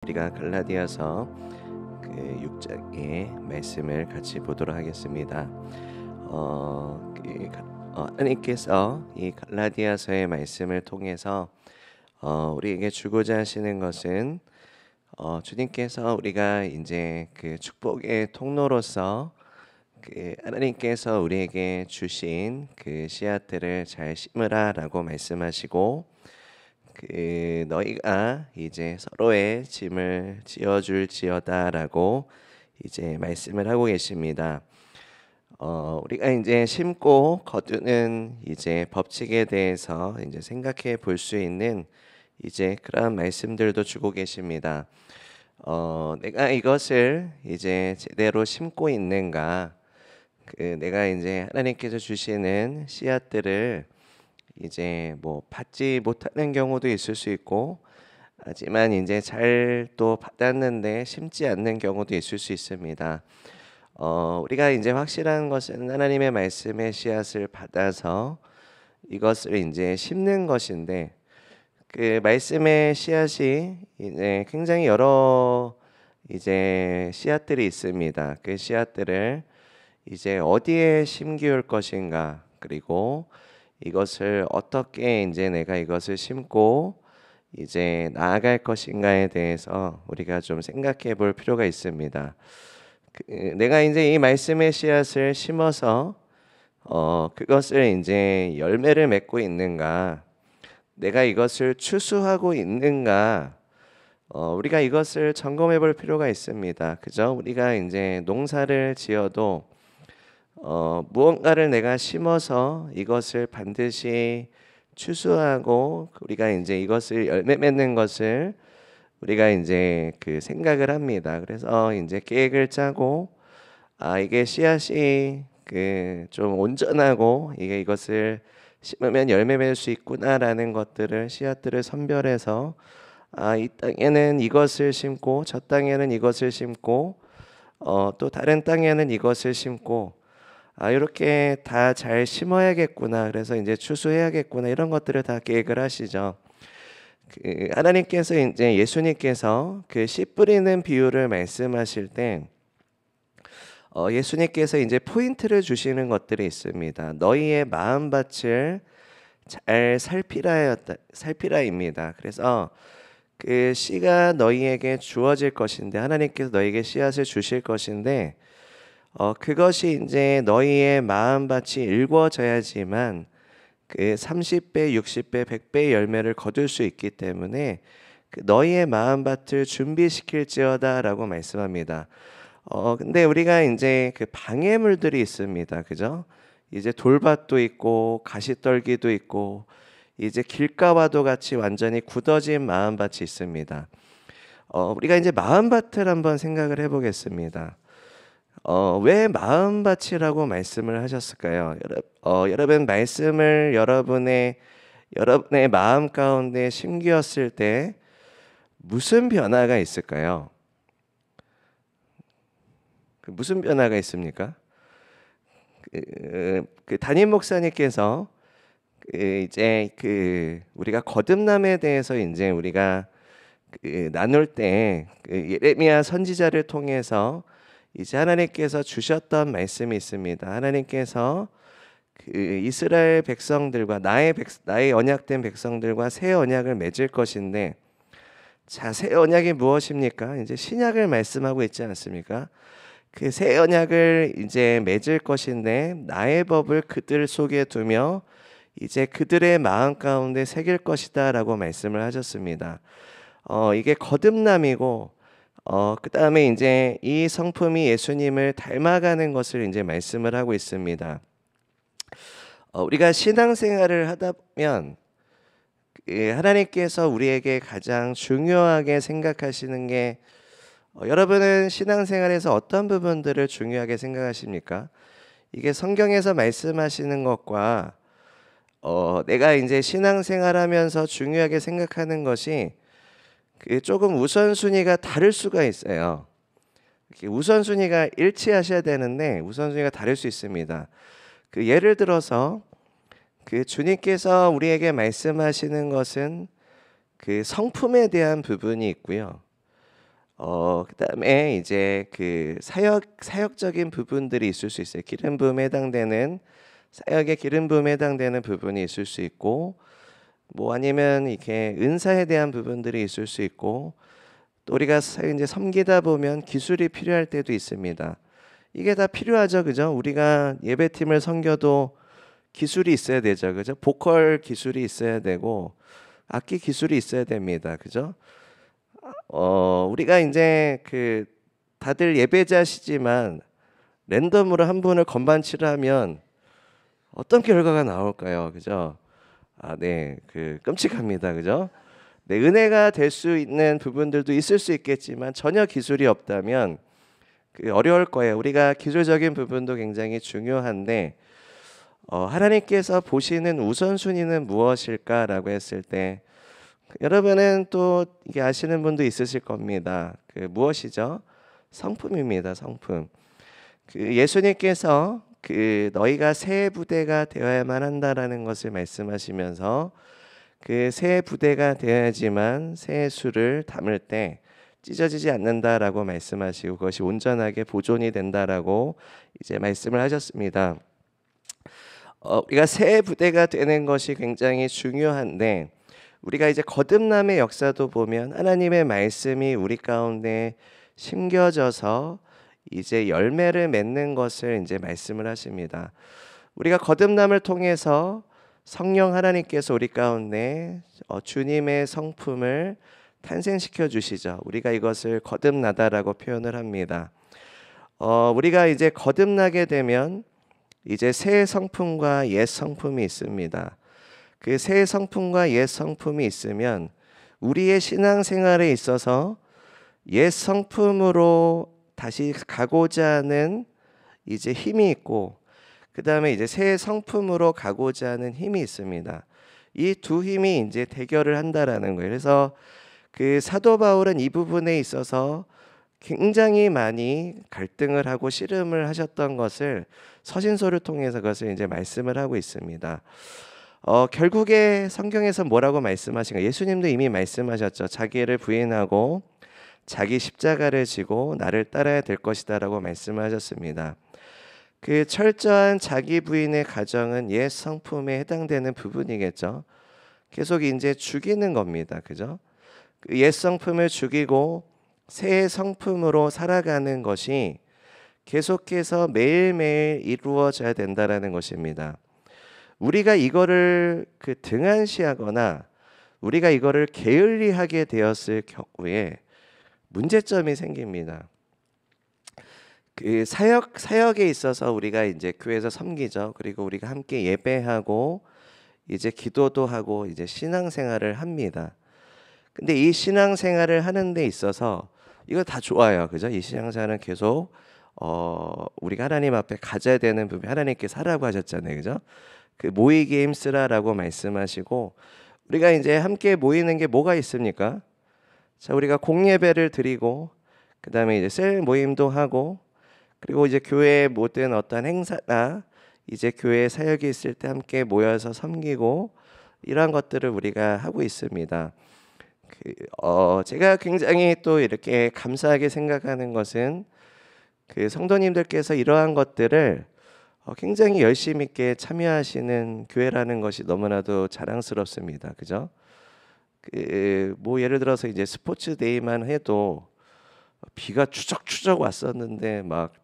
우리가 갈라디아서 그 6장의 말씀을 같이 보도록 하겠습니다. 하나님께서 이 갈라디아서의 말씀을 통해서 우리에게 주고자 하시는 것은 주님께서 우리가 이제 그 축복의 통로로서 그 하나님께서 우리에게 주신 그 씨앗들을 잘 심으라라고 말씀하시고, 그 너희가 이제 서로의 짐을 지어줄지어다라고 이제 말씀을 하고 계십니다. 우리가 이제 심고 거두는 이제 법칙에 대해서 이제 생각해 볼 수 있는 이제 그런 말씀들도 주고 계십니다. 내가 이것을 이제 제대로 심고 있는가, 그 내가 이제 하나님께서 주시는 씨앗들을 이제 뭐 받지 못하는 경우도 있을 수 있고, 하지만 이제 잘 또 받았는데 심지 않는 경우도 있을 수 있습니다. 우리가 이제 확실한 것은 하나님의 말씀의 씨앗을 받아서 이것을 이제 심는 것인데, 그 말씀의 씨앗이 이제 굉장히 여러 이제 씨앗들이 있습니다. 그 씨앗들을 이제 어디에 심기울 것인가, 그리고 이것을 어떻게 이제 내가 이것을 심고 이제 나아갈 것인가에 대해서 우리가 좀 생각해 볼 필요가 있습니다. 내가 이제 이 말씀의 씨앗을 심어서 그것을 이제 열매를 맺고 있는가, 내가 이것을 추수하고 있는가, 우리가 이것을 점검해 볼 필요가 있습니다. 그죠? 우리가 이제 농사를 지어도 무언가를 내가 심어서 이것을 반드시 추수하고 우리가 이제 이것을 열매 맺는 것을 우리가 이제 그 생각을 합니다. 그래서 이제 계획을 짜고, 이게 씨앗이 그 좀 온전하고 이게 이것을 심으면 열매 맺을 수 있구나라는 것들을 씨앗들을 선별해서, 이 땅에는 이것을 심고 저 땅에는 이것을 심고 또 다른 땅에는 이것을 심고, 이렇게 다 잘 심어야겠구나, 그래서 이제 추수해야겠구나, 이런 것들을 다 계획을 하시죠. 하나님께서 이제 예수님께서 그 씨 뿌리는 비유를 말씀하실 때 예수님께서 이제 포인트를 주시는 것들이 있습니다. 너희의 마음밭을 잘 살피라입니다. 그래서 그 씨가 너희에게 주어질 것인데, 하나님께서 너희에게 씨앗을 주실 것인데, 그것이 이제 너희의 마음밭이 일궈져야지만 그 30배, 60배, 100배의 열매를 거둘 수 있기 때문에 그 너희의 마음밭을 준비시킬지어다라고 말씀합니다. 근데 우리가 이제 그 방해물들이 있습니다. 그죠? 이제 돌밭도 있고 가시떨기도 있고 이제 길가와도 같이 완전히 굳어진 마음밭이 있습니다. 우리가 이제 마음밭을 한번 생각을 해보겠습니다. 왜 마음밭이라고 말씀을 하셨을까요? 여러분 말씀을 여러분의 마음 가운데 심기었을 때 무슨 변화가 있을까요? 무슨 변화가 있습니까? 그 담임 목사님께서 이제 그 우리가 거듭남에 대해서 이제 우리가 나눌 때 예레미야 선지자를 통해서 이제 하나님께서 주셨던 말씀이 있습니다. 하나님께서 그 이스라엘 백성들과 나의 언약된 백성들과 새 언약을 맺을 것인데, 자, 새 언약이 무엇입니까? 이제 신약을 말씀하고 있지 않습니까? 그 새 언약을 이제 맺을 것인데 나의 법을 그들 속에 두며 이제 그들의 마음 가운데 새길 것이다라고 말씀을 하셨습니다. 이게 거듭남이고, 그 다음에 이제 이 성품이 예수님을 닮아가는 것을 이제 말씀을 하고 있습니다. 우리가 신앙생활을 하다 보면 하나님께서 우리에게 가장 중요하게 생각하시는 게, 여러분은 신앙생활에서 어떤 부분들을 중요하게 생각하십니까? 이게 성경에서 말씀하시는 것과 내가 이제 신앙생활하면서 중요하게 생각하는 것이 조금 우선순위가 다를 수가 있어요. 우선순위가 일치하셔야 되는데 우선순위가 다를 수 있습니다. 예를 들어서 주님께서 우리에게 말씀하시는 것은 그 성품에 대한 부분이 있고요. 그다음에 이제 그 사역적인 부분들이 있을 수 있어요. 기름 부음에 해당되는 사역의 기름 부음에 해당되는 부분이 있을 수 있고, 뭐 아니면 이렇게 은사에 대한 부분들이 있을 수 있고, 또 우리가 이제 섬기다 보면 기술이 필요할 때도 있습니다. 이게 다 필요하죠, 그죠? 우리가 예배팀을 섬겨도 기술이 있어야 되죠, 그죠? 보컬 기술이 있어야 되고 악기 기술이 있어야 됩니다, 그죠? 우리가 이제 그 다들 예배자시지만 랜덤으로 한 분을 건반치를 하면 어떤 결과가 나올까요, 그죠? 네, 그 끔찍합니다, 그죠? 네, 은혜가 될 수 있는 부분들도 있을 수 있겠지만 전혀 기술이 없다면 그 어려울 거예요. 우리가 기술적인 부분도 굉장히 중요한데 하나님께서 보시는 우선순위는 무엇일까라고 했을 때 여러분은 또 이게 아시는 분도 있으실 겁니다. 그 무엇이죠? 성품입니다. 성품. 그 예수님께서 그 너희가 새 부대가 되어야만 한다라는 것을 말씀하시면서 그 새 부대가 되어야지만 새 수를 담을 때 찢어지지 않는다라고 말씀하시고 그것이 온전하게 보존이 된다라고 이제 말씀을 하셨습니다. 우리가 새 부대가 되는 것이 굉장히 중요한데 우리가 이제 거듭남의 역사도 보면 하나님의 말씀이 우리 가운데 심겨져서 이제 열매를 맺는 것을 이제 말씀을 하십니다. 우리가 거듭남을 통해서 성령 하나님께서 우리 가운데 주님의 성품을 탄생시켜 주시죠. 우리가 이것을 거듭나다라고 표현을 합니다. 우리가 이제 거듭나게 되면 이제 새 성품과 옛 성품이 있습니다. 그 새 성품과 옛 성품이 있으면 우리의 신앙생활에 있어서 옛 성품으로 다시 가고자 하는 이제 힘이 있고 그 다음에 이제 새 성품으로 가고자 하는 힘이 있습니다. 이 두 힘이 이제 대결을 한다라는 거예요. 그래서 그 사도 바울은 이 부분에 있어서 굉장히 많이 갈등을 하고 씨름을 하셨던 것을 서신서를 통해서 그것을 이제 말씀을 하고 있습니다. 결국에 성경에서 뭐라고 말씀하신가? 예수님도 이미 말씀하셨죠. 자기를 부인하고 자기 십자가를 지고 나를 따라야 될 것이다라고 말씀하셨습니다. 그 철저한 자기 부인의 가정은 옛 성품에 해당되는 부분이겠죠. 계속 이제 죽이는 겁니다. 그죠? 그 옛 성품을 죽이고 새 성품으로 살아가는 것이 계속해서 매일매일 이루어져야 된다라는 것입니다. 우리가 이거를 그 등한시하거나 우리가 이거를 게을리하게 되었을 경우에 문제점이 생깁니다. 그 사역에 있어서 우리가 이제 교회에서 섬기죠. 그리고 우리가 함께 예배하고 이제 기도도 하고 이제 신앙생활을 합니다. 근데 이 신앙생활을 하는 데 있어서 이거 다 좋아요. 그죠? 이 신앙생활은 계속 우리가 하나님 앞에 가져야 되는 부분 하나님께서 하라고 하셨잖아요. 그죠? 그 모이기 힘쓰라라고 말씀하시고 우리가 이제 함께 모이는 게 뭐가 있습니까? 자, 우리가 공예배를 드리고 그다음에 이제 셀 모임도 하고 그리고 이제 교회의 모든 어떤 행사나 이제 교회 사역이 있을 때 함께 모여서 섬기고 이러한 것들을 우리가 하고 있습니다. 제가 굉장히 또 이렇게 감사하게 생각하는 것은 그 성도님들께서 이러한 것들을 굉장히 열심 있게 참여하시는 교회라는 것이 너무나도 자랑스럽습니다. 그죠? 뭐 예를 들어서 이제 스포츠 데이만 해도 비가 추적추적 왔었는데 막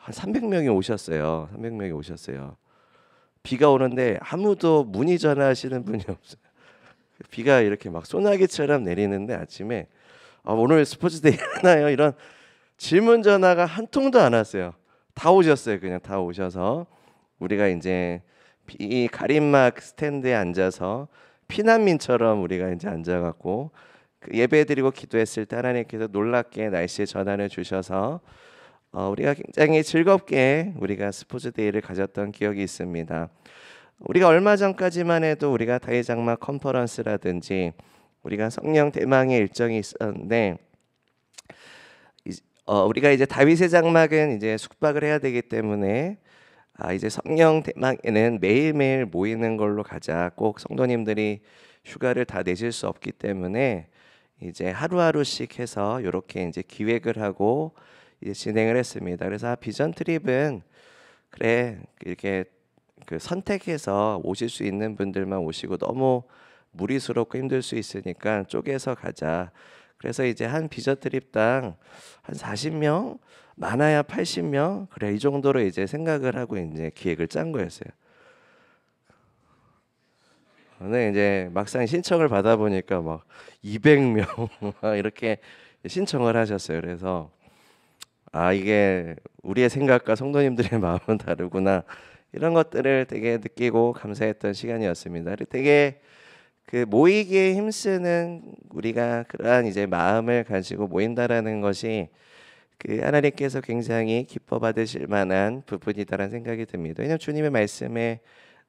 한 300명이 오셨어요. 300명이 오셨어요. 비가 오는데 아무도 문의 전화하시는 분이 없어요. 비가 이렇게 막 소나기처럼 내리는데 아침에 오늘 스포츠 데이 하나요? 이런 질문 전화가 한 통도 안 왔어요. 다 오셨어요. 그냥 다 오셔서 우리가 이제 비 가림막 스탠드에 앉아서 피난민처럼 우리가 이제 앉아갖고 그 예배드리고 기도했을 때 하나님께서 놀랍게 날씨에 전환을 주셔서 우리가 굉장히 즐겁게 우리가 스포츠 데이를 가졌던 기억이 있습니다. 우리가 얼마 전까지만 해도 우리가 다윗장막 컨퍼런스라든지 우리가 성령 대망의 일정이 있었는데 우리가 이제 다윗의 장막은 이제 숙박을 해야 되기 때문에 이제 성령 대망에는 매일매일 모이는 걸로 가자. 꼭 성도님들이 휴가를 다 내실 수 없기 때문에 이제 하루하루씩 해서 이렇게 이제 기획을 하고 이제 진행을 했습니다. 그래서 비전 트립은 그래 이렇게 그 선택해서 오실 수 있는 분들만 오시고 너무 무리스럽고 힘들 수 있으니까 쪼개서 가자. 그래서 이제 한 비전 트립당 한 40명, 많아야 80명, 그래 이 정도로 이제 생각을 하고 이제 기획을 짠 거였어요. 근데 이제 막상 신청을 받아 보니까 막 200명 이렇게 신청을 하셨어요. 그래서 아 이게 우리의 생각과 성도님들의 마음은 다르구나 이런 것들을 되게 느끼고 감사했던 시간이었습니다. 그리고 되게 그 모이기에 힘쓰는 우리가 그러한 이제 마음을 가지고 모인다라는 것이 그 하나님께서 굉장히 기뻐 받으실 만한 부분이다라는 생각이 듭니다. 왜냐하면 주님의 말씀에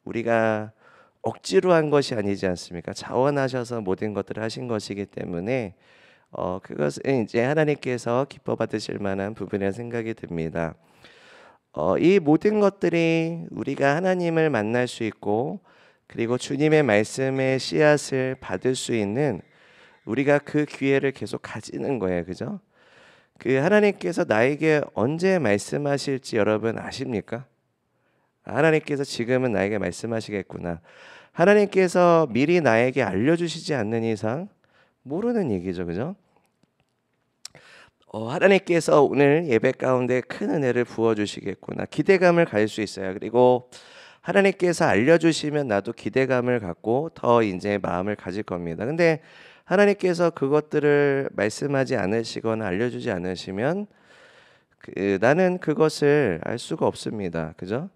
우리가 억지로 한 것이 아니지 않습니까? 자원하셔서 모든 것들을 하신 것이기 때문에 그것은 이제 하나님께서 기뻐 받으실 만한 부분이라 생각이 듭니다. 이 모든 것들이 우리가 하나님을 만날 수 있고 그리고 주님의 말씀의 씨앗을 받을 수 있는 우리가 그 기회를 계속 가지는 거예요. 그죠? 그 하나님께서 나에게 언제 말씀하실지 여러분 아십니까? 하나님께서 지금은 나에게 말씀하시겠구나. 하나님께서 미리 나에게 알려주시지 않는 이상 모르는 얘기죠. 그죠? 하나님께서 오늘 예배 가운데 큰 은혜를 부어주시겠구나. 기대감을 가질 수 있어요. 그리고 하나님께서 알려주시면 나도 기대감을 갖고 더 이제 마음을 가질 겁니다. 근데 하나님께서 그것들을 말씀하지 않으시거나 알려주지 않으시면 나는 그것을 알 수가 없습니다. 그죠?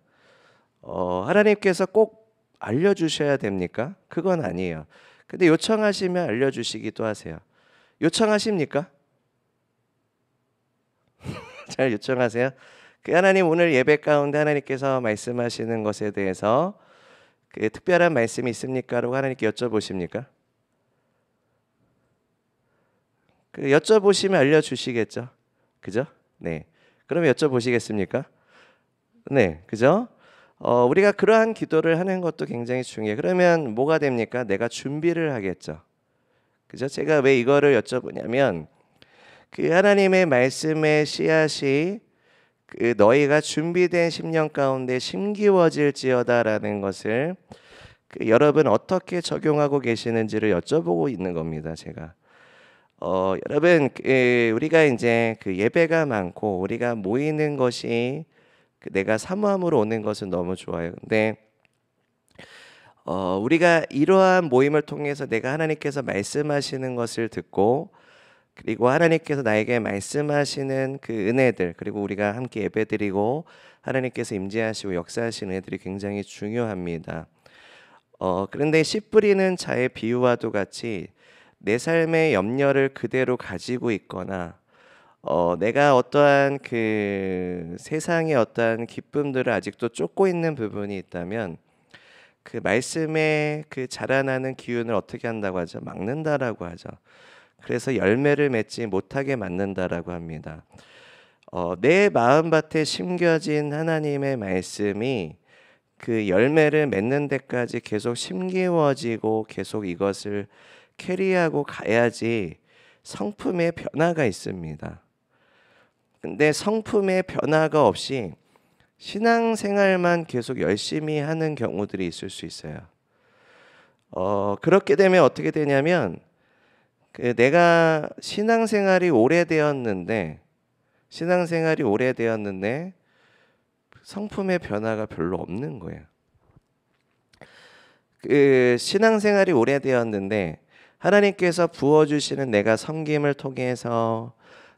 하나님께서 꼭 알려주셔야 됩니까? 그건 아니에요. 근데 요청하시면 알려주시기도 하세요. 요청하십니까? 잘 요청하세요. 그 하나님 오늘 예배 가운데 하나님께서 말씀하시는 것에 대해서 그 특별한 말씀이 있습니까?라고 하나님께 여쭤보십니까? 그 여쭤보시면 알려주시겠죠. 그죠? 네. 그러면 여쭤보시겠습니까? 네. 그죠? 우리가 그러한 기도를 하는 것도 굉장히 중요해요. 그러면 뭐가 됩니까? 내가 준비를 하겠죠. 그죠? 제가 왜 이거를 여쭤보냐면 그 하나님의 말씀의 씨앗이 그 너희가 준비된 심령 가운데 심기워질지어다라는 것을 그 여러분 어떻게 적용하고 계시는지를 여쭤보고 있는 겁니다. 제가 여러분 우리가 이제 그 예배가 많고 우리가 모이는 것이 그 내가 사모함으로 오는 것은 너무 좋아요. 근데 우리가 이러한 모임을 통해서 내가 하나님께서 말씀하시는 것을 듣고 그리고 하나님께서 나에게 말씀하시는 그 은혜들 그리고 우리가 함께 예배드리고 하나님께서 임재하시고 역사하시는 은혜들이 굉장히 중요합니다. 그런데 씨 뿌리는 자의 비유와도 같이 내 삶의 염려를 그대로 가지고 있거나 내가 어떠한 그 세상의 어떠한 기쁨들을 아직도 쫓고 있는 부분이 있다면 그 말씀의 그 자라나는 기운을 어떻게 한다고 하죠? 막는다라고 하죠. 그래서 열매를 맺지 못하게 만든다라고 합니다. 내 마음밭에 심겨진 하나님의 말씀이 그 열매를 맺는 데까지 계속 심기워지고 계속 이것을 캐리하고 가야지 성품의 변화가 있습니다. 근데 성품의 변화가 없이 신앙생활만 계속 열심히 하는 경우들이 있을 수 있어요. 그렇게 되면 어떻게 되냐면 내가 신앙생활이 오래되었는데 성품의 변화가 별로 없는 거예요. 그 신앙생활이 오래되었는데 하나님께서 부어주시는 내가 섬김을 통해서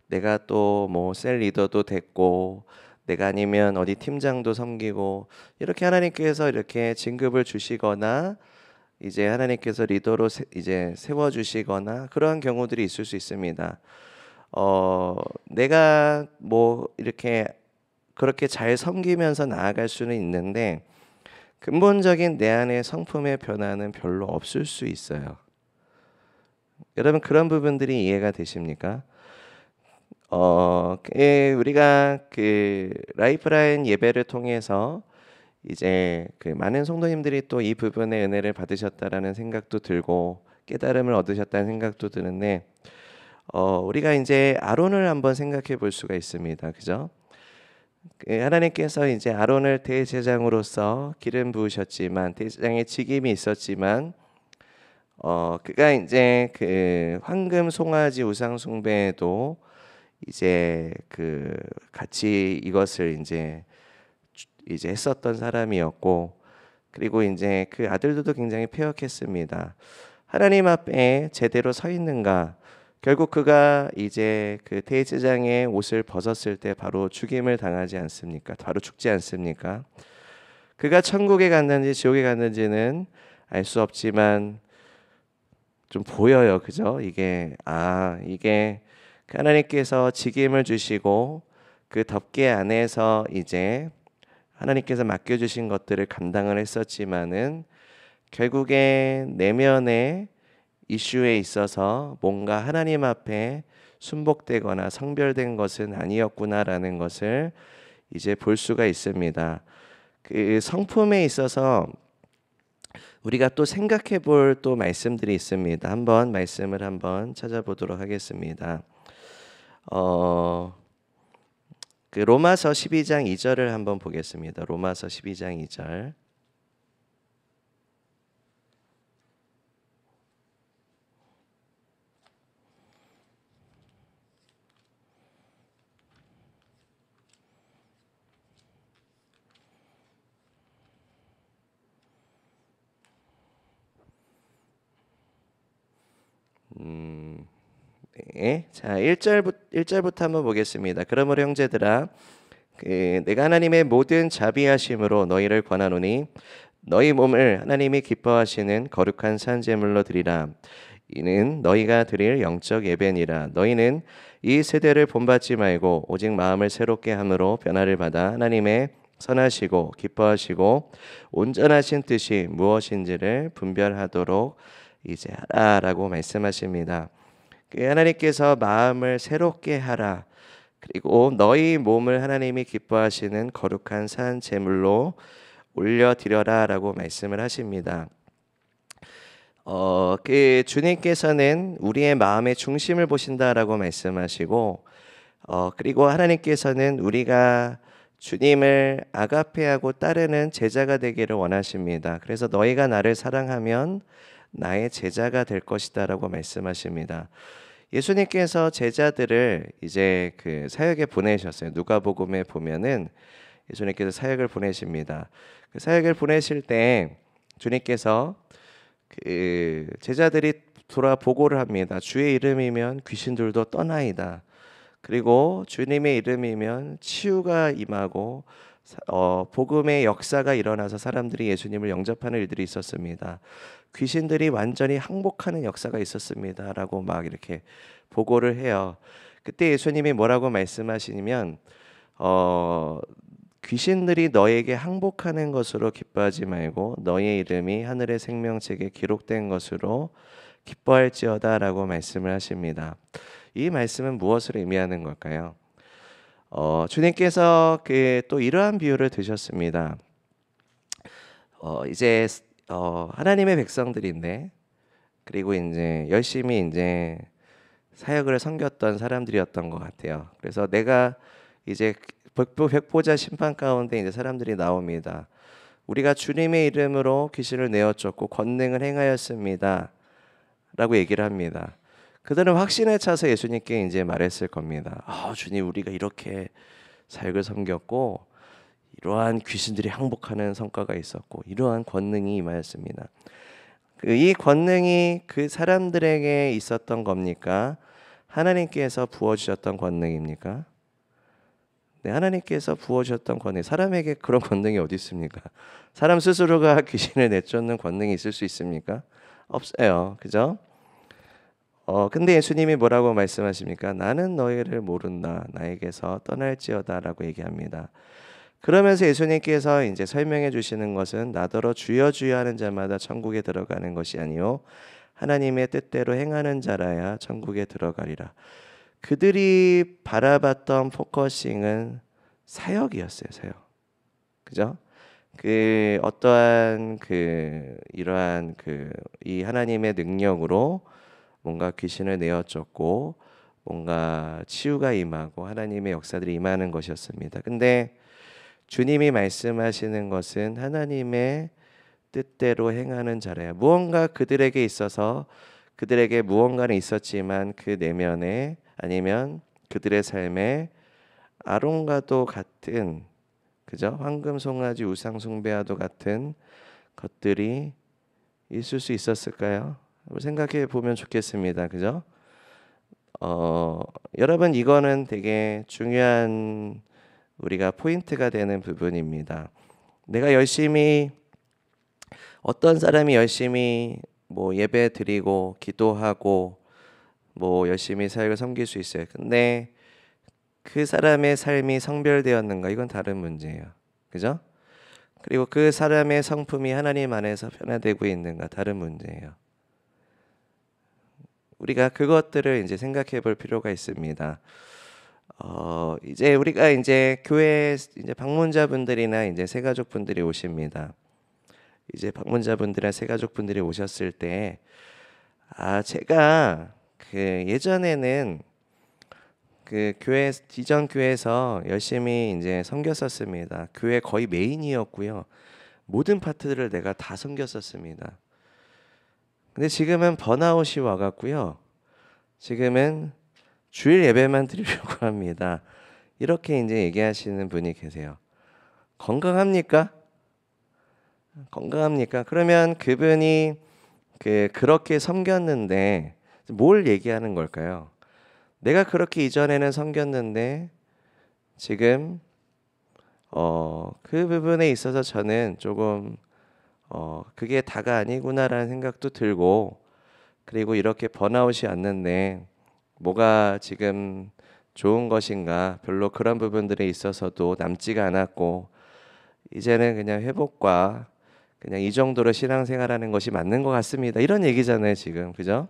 내가 또 뭐 셀 리더도 됐고 내가 아니면 어디 팀장도 섬기고 이렇게 하나님께서 이렇게 진급을 주시거나 이제 하나님께서 리더로 이제 세워주시거나 그러한 경우들이 있을 수 있습니다. 내가 뭐 이렇게 그렇게 잘 섬기면서 나아갈 수는 있는데 근본적인 내 안의 성품의 변화는 별로 없을 수 있어요. 여러분 그런 부분들이 이해가 되십니까? 우리가 그 라이프라인 예배를 통해서 이제 그 많은 성도님들이 또 이 부분의 은혜를 받으셨다라는 생각도 들고 깨달음을 얻으셨다는 생각도 드는데 우리가 이제 아론을 한번 생각해 볼 수가 있습니다. 그죠? 하나님께서 이제 아론을 대제사장으로서 기름 부으셨지만 대제사장의 직임이 있었지만 그가 이제 그 황금 송아지 우상 숭배에도 이제 그 같이 이것을 이제 했었던 사람이었고, 그리고 이제 그 아들들도 굉장히 패역했습니다. 하나님 앞에 제대로 서 있는가? 결국 그가 이제 그 대제사장의 옷을 벗었을 때 바로 죽임을 당하지 않습니까? 바로 죽지 않습니까? 그가 천국에 갔는지 지옥에 갔는지는 알 수 없지만 좀 보여요. 그죠? 이게 하나님께서 직임을 주시고 그 덮개 안에서 이제 하나님께서 맡겨주신 것들을 감당을 했었지만은 결국에 내면의 이슈에 있어서 뭔가 하나님 앞에 순복되거나 성별된 것은 아니었구나라는 것을 이제 볼 수가 있습니다. 그 성품에 있어서 우리가 또 생각해 볼 또 말씀들이 있습니다. 한번 말씀을 한번 찾아보도록 하겠습니다. 그 로마서 12장 2절을 한번 보겠습니다. 로마서 12장 2절. 네. 자, 1절부터 한번 보겠습니다. 그러므로 형제들아 내가 하나님의 모든 자비하심으로 너희를 권하노니 너희 몸을 하나님이 기뻐하시는 거룩한 산 제물로 드리라. 이는 너희가 드릴 영적 예배니라. 너희는 이 세대를 본받지 말고 오직 마음을 새롭게 함으로 변화를 받아 하나님의 선하시고 기뻐하시고 온전하신 뜻이 무엇인지를 분별하도록 이제 하라라고 말씀하십니다. 하나님께서 마음을 새롭게 하라. 그리고 너희 몸을 하나님이 기뻐하시는 거룩한 산 제물로 올려드려라라고 말씀을 하십니다. 그 주님께서는 우리의 마음의 중심을 보신다라고 말씀하시고, 그리고 하나님께서는 우리가 주님을 아가페하고 따르는 제자가 되기를 원하십니다. 그래서 너희가 나를 사랑하면 나의 제자가 될 것이다라고 말씀하십니다. 예수님께서 제자들을 이제 그 사역에 보내셨어요. 누가복음에 보면은 예수님께서 사역을 보내십니다. 그 사역을 보내실 때 주님께서 그 제자들이 돌아 보고를 합니다. 주의 이름이면 귀신들도 떠나이다. 그리고 주님의 이름이면 치유가 임하고 복음의 역사가 일어나서 사람들이 예수님을 영접하는 일들이 있었습니다. 귀신들이 완전히 항복하는 역사가 있었습니다라고 막 이렇게 보고를 해요. 그때 예수님이 뭐라고 말씀하시냐면 귀신들이 너에게 항복하는 것으로 기뻐하지 말고 너의 이름이 하늘의 생명책에 기록된 것으로 기뻐할지어다라고 말씀을 하십니다. 이 말씀은 무엇을 의미하는 걸까요? 주님께서 또 이러한 비유를 드셨습니다. 이제 하나님의 백성들인데, 그리고 이제 열심히 이제 사역을 섬겼던 사람들이었던 것 같아요. 그래서 내가 이제 백보자 심판 가운데 이제 사람들이 나옵니다. 우리가 주님의 이름으로 귀신을 내어 쫓고 권능을 행하였습니다. 라고 얘기를 합니다. 그들은 확신에 차서 예수님께 이제 말했을 겁니다. 주님, 우리가 이렇게 사역을 섬겼고 이러한 귀신들이 항복하는 성과가 있었고 이러한 권능이 임하였습니다. 이 권능이 그 사람들에게 있었던 겁니까? 하나님께서 부어주셨던 권능입니까? 네, 하나님께서 부어주셨던 권능. 사람에게 그런 권능이 어디 있습니까? 사람 스스로가 귀신을 내쫓는 권능이 있을 수 있습니까? 없어요. 그죠? 근데 예수님이 뭐라고 말씀하십니까? 나는 너희를 모른다. 나에게서 떠날지어다라고 얘기합니다. 그러면서 예수님께서 이제 설명해 주시는 것은 나더러 주여 주여 하는 자마다 천국에 들어가는 것이 아니요 하나님의 뜻대로 행하는 자라야 천국에 들어가리라. 그들이 바라봤던 포커싱은 사역이었어요. 사역. 그죠? 그 어떠한 그 이러한 그 이 하나님의 능력으로 뭔가 귀신을 내어 쫓고 뭔가 치유가 임하고 하나님의 역사들이 임하는 것이었습니다. 근데 주님이 말씀하시는 것은 하나님의 뜻대로 행하는 자래요. 무언가 그들에게 있어서 그들에게 무언가는 있었지만 그 내면에 아니면 그들의 삶에 아론과도 같은 그죠? 황금 송아지 우상 숭배와도 같은 것들이 있을 수 있었을까요? 생각해 보면 좋겠습니다. 그죠? 여러분 이거는 되게 중요한 우리가 포인트가 되는 부분입니다. 내가 열심히 어떤 사람이 열심히 뭐 예배 드리고 기도하고 뭐 열심히 사역을 섬길 수 있어요. 근데 그 사람의 삶이 성별되었는가? 이건 다른 문제예요. 그죠? 그리고 그 사람의 성품이 하나님 안에서 변화되고 있는가? 다른 문제예요. 우리가 그것들을 이제 생각해 볼 필요가 있습니다. 이제 우리가 이제 교회 이제 방문자분들이나 이제 새가족분들이 오십니다. 이제 방문자분들이나 새가족분들이 오셨을 때, 제가 그 예전에는 그 교회 이전 교회에서 열심히 이제 섬겼었습니다. 교회 거의 메인이었고요. 모든 파트들을 내가 다 섬겼었습니다. 근데 지금은 번아웃이 와갖고요. 지금은 주일 예배만 드리려고 합니다. 이렇게 이제 얘기하시는 분이 계세요. 건강합니까? 건강합니까? 그러면 그분이 그렇게 섬겼는데 뭘 얘기하는 걸까요? 내가 그렇게 이전에는 섬겼는데 지금 그 부분에 있어서 저는 조금 그게 다가 아니구나라는 생각도 들고 그리고 이렇게 번아웃이 왔는데 뭐가 지금 좋은 것인가 별로 그런 부분들에 있어서도 남지가 않았고 이제는 그냥 회복과 그냥 이 정도로 신앙생활하는 것이 맞는 것 같습니다. 이런 얘기잖아요, 지금. 그죠?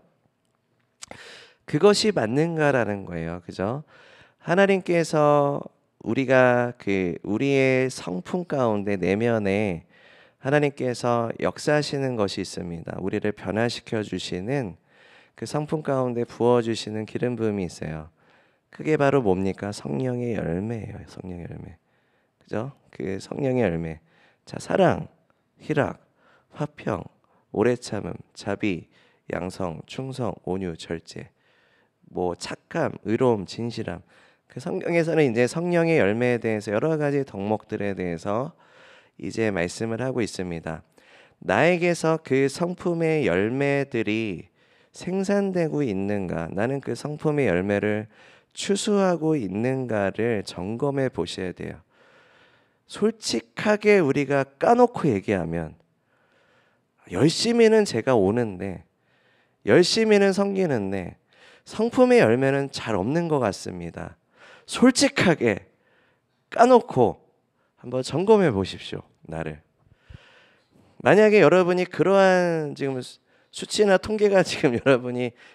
그것이 맞는가라는 거예요. 그죠? 하나님께서 우리가 우리의 성품 가운데 내면에 하나님께서 역사하시는 것이 있습니다. 우리를 변화시켜 주시는 그 성품 가운데 부어 주시는 기름 부음이 있어요. 그게 바로 뭡니까? 성령의 열매예요. 성령의 열매. 그죠? 그 성령의 열매. 자, 사랑, 희락, 화평, 오래 참음, 자비, 양성, 충성, 온유, 절제. 뭐 착함, 의로움, 진실함. 그 성경에서는 이제 성령의 열매에 대해서 여러 가지 덕목들에 대해서 이제 말씀을 하고 있습니다. 나에게서 그 성품의 열매들이 생산되고 있는가? 나는 그 성품의 열매를 추수하고 있는가를 점검해 보셔야 돼요. 솔직하게 우리가 까놓고 얘기하면 열심히는 제가 오는데 열심히는 섬기는데 성품의 열매는 잘 없는 것 같습니다. 솔직하게 까놓고 한번 점검해 보십시오. 나를. 만약에 여러분이 그러한 지금 수치나 통계가 지금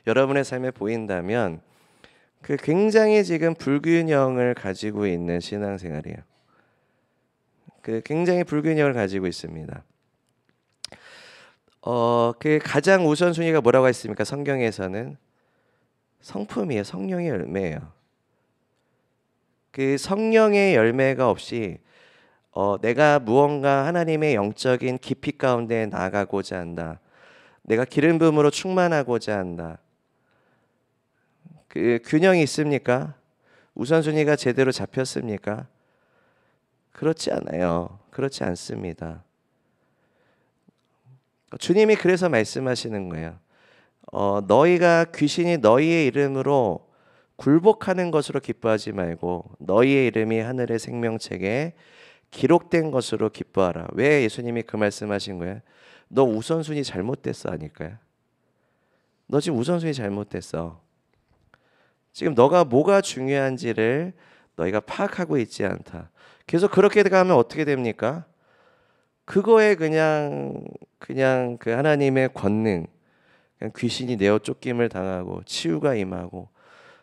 여러분의 삶에 보인다면 그 굉장히 지금 불균형을 가지고 있는 신앙생활이에요. 그 굉장히 불균형을 가지고 있습니다. 그 가장 우선순위가 뭐라고 했습니까? 성경에서는 성품이에요. 성령의 열매예요. 그 성령의 열매가 없이 내가 무언가 하나님의 영적인 깊이 가운데 나아가고자 한다. 내가 기름 부음으로 충만하고자 한다. 그 균형이 있습니까? 우선순위가 제대로 잡혔습니까? 그렇지 않아요. 그렇지 않습니다. 주님이 그래서 말씀하시는 거예요. 너희가 귀신이 너희의 이름으로 굴복하는 것으로 기뻐하지 말고 너희의 이름이 하늘의 생명책에 기록된 것으로 기뻐하라. 왜 예수님이 그 말씀하신 거예요? 너 우선순위 잘못됐어 아닐까요? 너 지금 우선순위 잘못됐어. 지금 너가 뭐가 중요한지를 너희가 파악하고 있지 않다. 계속 그렇게 가면 어떻게 됩니까? 그거에 그냥 그 하나님의 권능, 그냥 귀신이 내어 쫓김을 당하고 치유가 임하고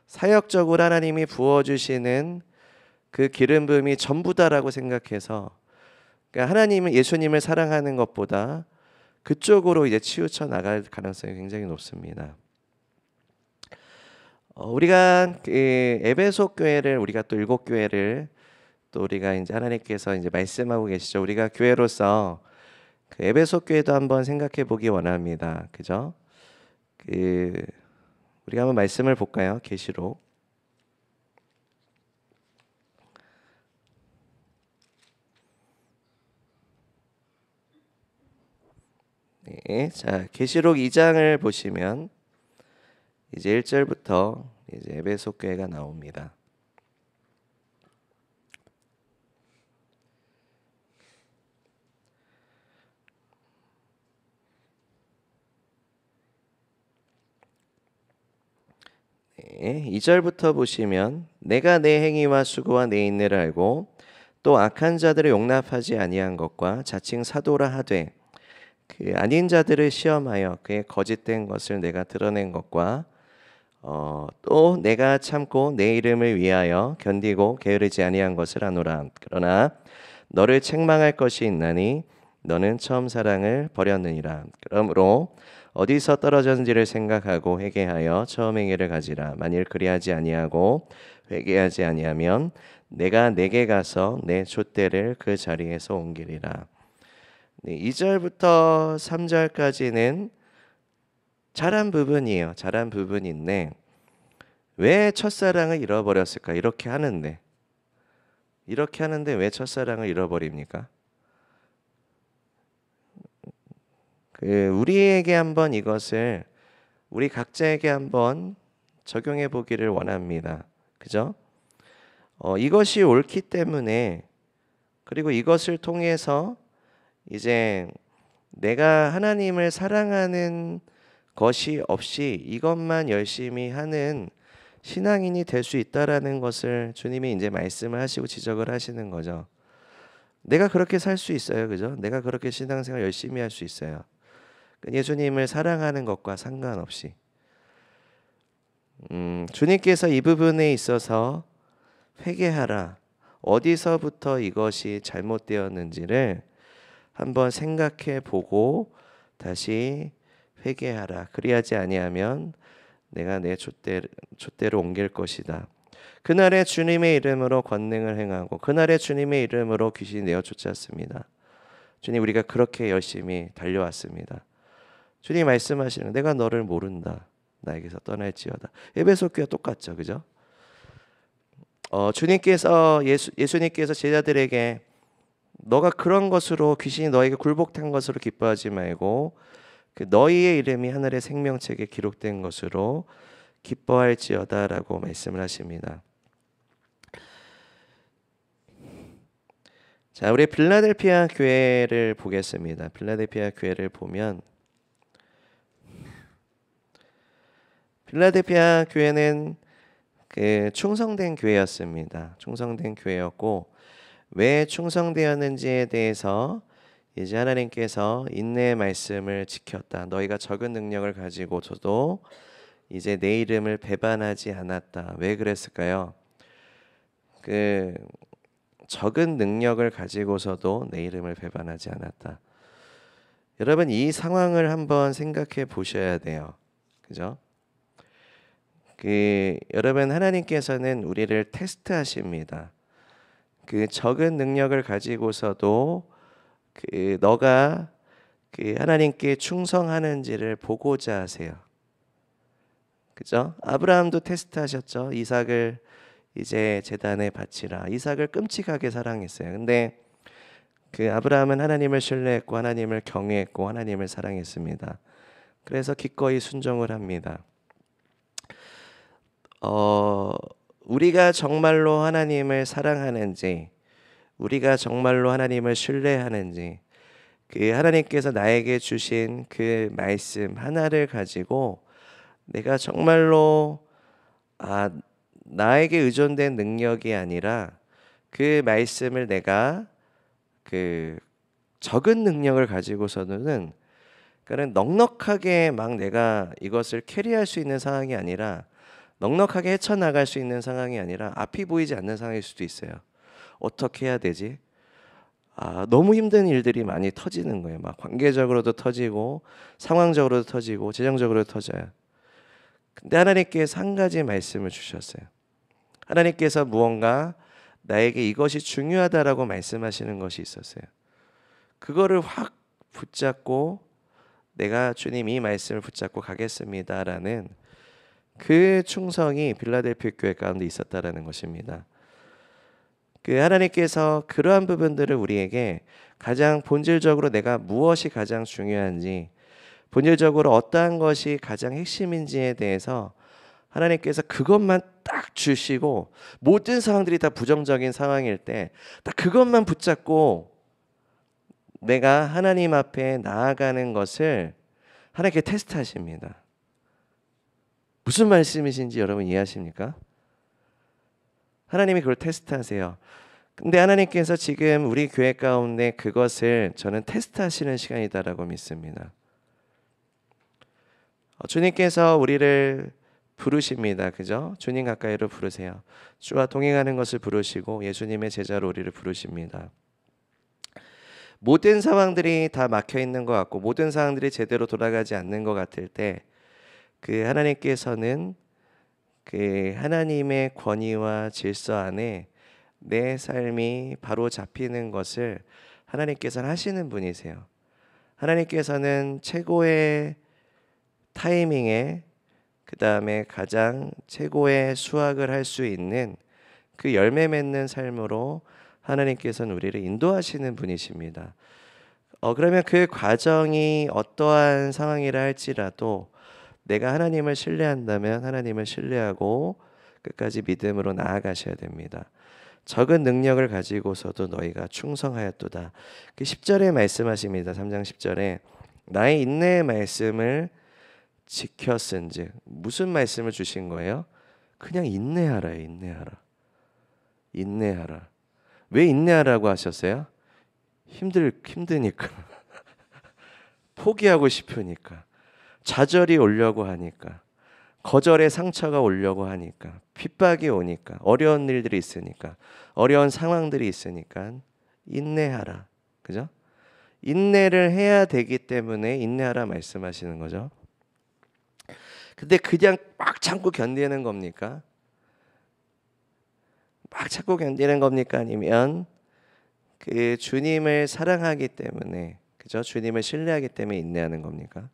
사역적으로 하나님이 부어주시는 그 기름 부음이 전부다라고 생각해서 그러니까 하나님은 예수님을 사랑하는 것보다 그쪽으로 이제 치우쳐 나갈 가능성이 굉장히 높습니다. 우리가 그 에베소 교회를 우리가 또 일곱 교회를 또 우리가 이제 하나님께서 이제 말씀하고 계시죠. 우리가 교회로서 그 에베소 교회도 한번 생각해 보기 원합니다. 그죠? 그 우리가 한번 말씀을 볼까요? 계시록. 네, 자 계시록 2장을 보시면 이제 1절부터 이제 에베소 교회가 나옵니다. 네, 2절부터 보시면 내가 내 행위와 수고와 내 인내를 알고 또 악한 자들을 용납하지 아니한 것과 자칭 사도라 하되 그 아닌 자들을 시험하여 그의 거짓된 것을 내가 드러낸 것과 또 내가 참고 내 이름을 위하여 견디고 게으르지 아니한 것을 아노라. 그러나 너를 책망할 것이 있나니 너는 처음 사랑을 버렸느니라. 그러므로 어디서 떨어졌는지를 생각하고 회개하여 처음 행위를 가지라. 만일 그리하지 아니하고 회개하지 아니하면 내가 내게 가서 내 촛대를 그 자리에서 옮기리라. 네, 2절부터 3절까지는 잘한 부분이에요. 잘한 부분인데 왜 첫사랑을 잃어버렸을까? 이렇게 하는데 왜 첫사랑을 잃어버립니까? 우리에게 한번 이것을 우리 각자에게 한번 적용해 보기를 원합니다. 그죠? 이것이 옳기 때문에 그리고 이것을 통해서 이제 내가 하나님을 사랑하는 것이 없이 이것만 열심히 하는 신앙인이 될 수 있다라는 것을 주님이 이제 말씀을 하시고 지적을 하시는 거죠. 내가 그렇게 살 수 있어요. 그죠? 내가 그렇게 신앙생활 열심히 할 수 있어요. 예수님을 사랑하는 것과 상관없이 주님께서 이 부분에 있어서 회개하라. 어디서부터 이것이 잘못되었는지를 한번 생각해 보고 다시 회개하라. 그리하지 아니하면 내가 내 촛대로 옮길 것이다. 그날에 주님의 이름으로 권능을 행하고 그날에 주님의 이름으로 귀신이 내어 쫓았습니다. 주님, 우리가 그렇게 열심히 달려왔습니다. 주님 말씀하시는 내가 너를 모른다. 나에게서 떠날지어다. 에베소 교회와 똑같죠. 그죠? 주님께서 예수님께서 제자들에게 너가 그런 것으로 귀신이 너에게 굴복한 것으로 기뻐하지 말고 그 너희의 이름이 하늘의 생명책에 기록된 것으로 기뻐할지어다라고 말씀을 하십니다. 자, 우리 필라델피아 교회를 보겠습니다. 필라델피아 교회를 보면 필라델피아 교회는 그 충성된 교회였습니다. 충성된 교회였고 왜 충성되었는지에 대해서 이제 하나님께서 인내의 말씀을 지켰다. 너희가 적은 능력을 가지고서도 이제 내 이름을 배반하지 않았다. 왜 그랬을까요? 그 적은 능력을 가지고서도 내 이름을 배반하지 않았다. 여러분 이 상황을 한번 생각해 보셔야 돼요. 그죠? 여러분 하나님께서는 우리를 테스트하십니다. 그 적은 능력을 가지고서도 너가 하나님께 충성하는지를 보고자 하세요. 그죠? 아브라함도 테스트하셨죠. 이삭을 이제 제단에 바치라. 이삭을 끔찍하게 사랑했어요. 근데 아브라함은 하나님을 신뢰했고 하나님을 경외했고 하나님을 사랑했습니다. 그래서 기꺼이 순종을 합니다. 우리가 정말로 하나님을 사랑하는지, 우리가 정말로 하나님을 신뢰하는지, 하나님께서 나에게 주신 그 말씀 하나를 가지고 내가 정말로 나에게 의존된 능력이 아니라 그 말씀을 내가 적은 능력을 가지고서는 그러니까 넉넉하게 막 내가 이것을 캐리할 수 있는 상황이 아니라 넉넉하게 헤쳐나갈 수 있는 상황이 아니라 앞이 보이지 않는 상황일 수도 있어요. 어떻게 해야 되지? 너무 힘든 일들이 많이 터지는 거예요. 막 관계적으로도 터지고 상황적으로도 터지고 재정적으로도 터져요. 근데 하나님께서 한 가지 말씀을 주셨어요. 하나님께서 무언가 나에게 이것이 중요하다라고 말씀하시는 것이 있었어요. 그거를 확 붙잡고 내가 주님 이 말씀을 붙잡고 가겠습니다라는 그 충성이 빌라델피아 교회 가운데 있었다라는 것입니다. 그 하나님께서 그러한 부분들을 우리에게 가장 본질적으로 내가 무엇이 가장 중요한지, 본질적으로 어떠한 것이 가장 핵심인지에 대해서 하나님께서 그것만 딱 주시고, 모든 상황들이 다 부정적인 상황일 때 딱 그것만 붙잡고 내가 하나님 앞에 나아가는 것을 하나님께 테스트하십니다. 무슨 말씀이신지 여러분 이해하십니까? 하나님이 그걸 테스트하세요. 근데 하나님께서 지금 우리 교회 가운데 그것을 저는 테스트하시는 시간이다라고 믿습니다. 주님께서 우리를 부르십니다. 그죠? 주님 가까이로 부르세요. 주와 동행하는 것을 부르시고 예수님의 제자로 우리를 부르십니다. 모든 상황들이 다 막혀 있는 것 같고 모든 상황들이 제대로 돌아가지 않는 것 같을 때 그 하나님께서는 그 하나님의 권위와 질서 안에 내 삶이 바로 잡히는 것을 하나님께서는 하시는 분이세요. 하나님께서는 최고의 타이밍에 그 다음에 가장 최고의 수확을 할 수 있는 그 열매 맺는 삶으로 하나님께서는 우리를 인도하시는 분이십니다. 그러면 그 과정이 어떠한 상황이라 할지라도 내가 하나님을 신뢰한다면 하나님을 신뢰하고 끝까지 믿음으로 나아가셔야 됩니다. 적은 능력을 가지고서도 너희가 충성하였도다. 그 10절에 말씀하십니다. 3장 10절에 나의 인내의 말씀을 지켰은즉. 무슨 말씀을 주신 거예요? 그냥 인내하라. 인내하라. 왜 인내하라고 하셨어요? 힘드니까. 포기하고 싶으니까. 좌절이 오려고 하니까. 거절의 상처가 오려고 하니까. 핍박이 오니까. 어려운 일들이 있으니까. 어려운 상황들이 있으니까 인내하라. 그죠? 인내를 해야 되기 때문에 인내하라 말씀하시는 거죠. 근데 그냥 막 참고 견디는 겁니까? 막 참고 견디는 겁니까? 아니면 그 주님을 사랑하기 때문에, 그죠? 주님을 신뢰하기 때문에 인내하는 겁니까?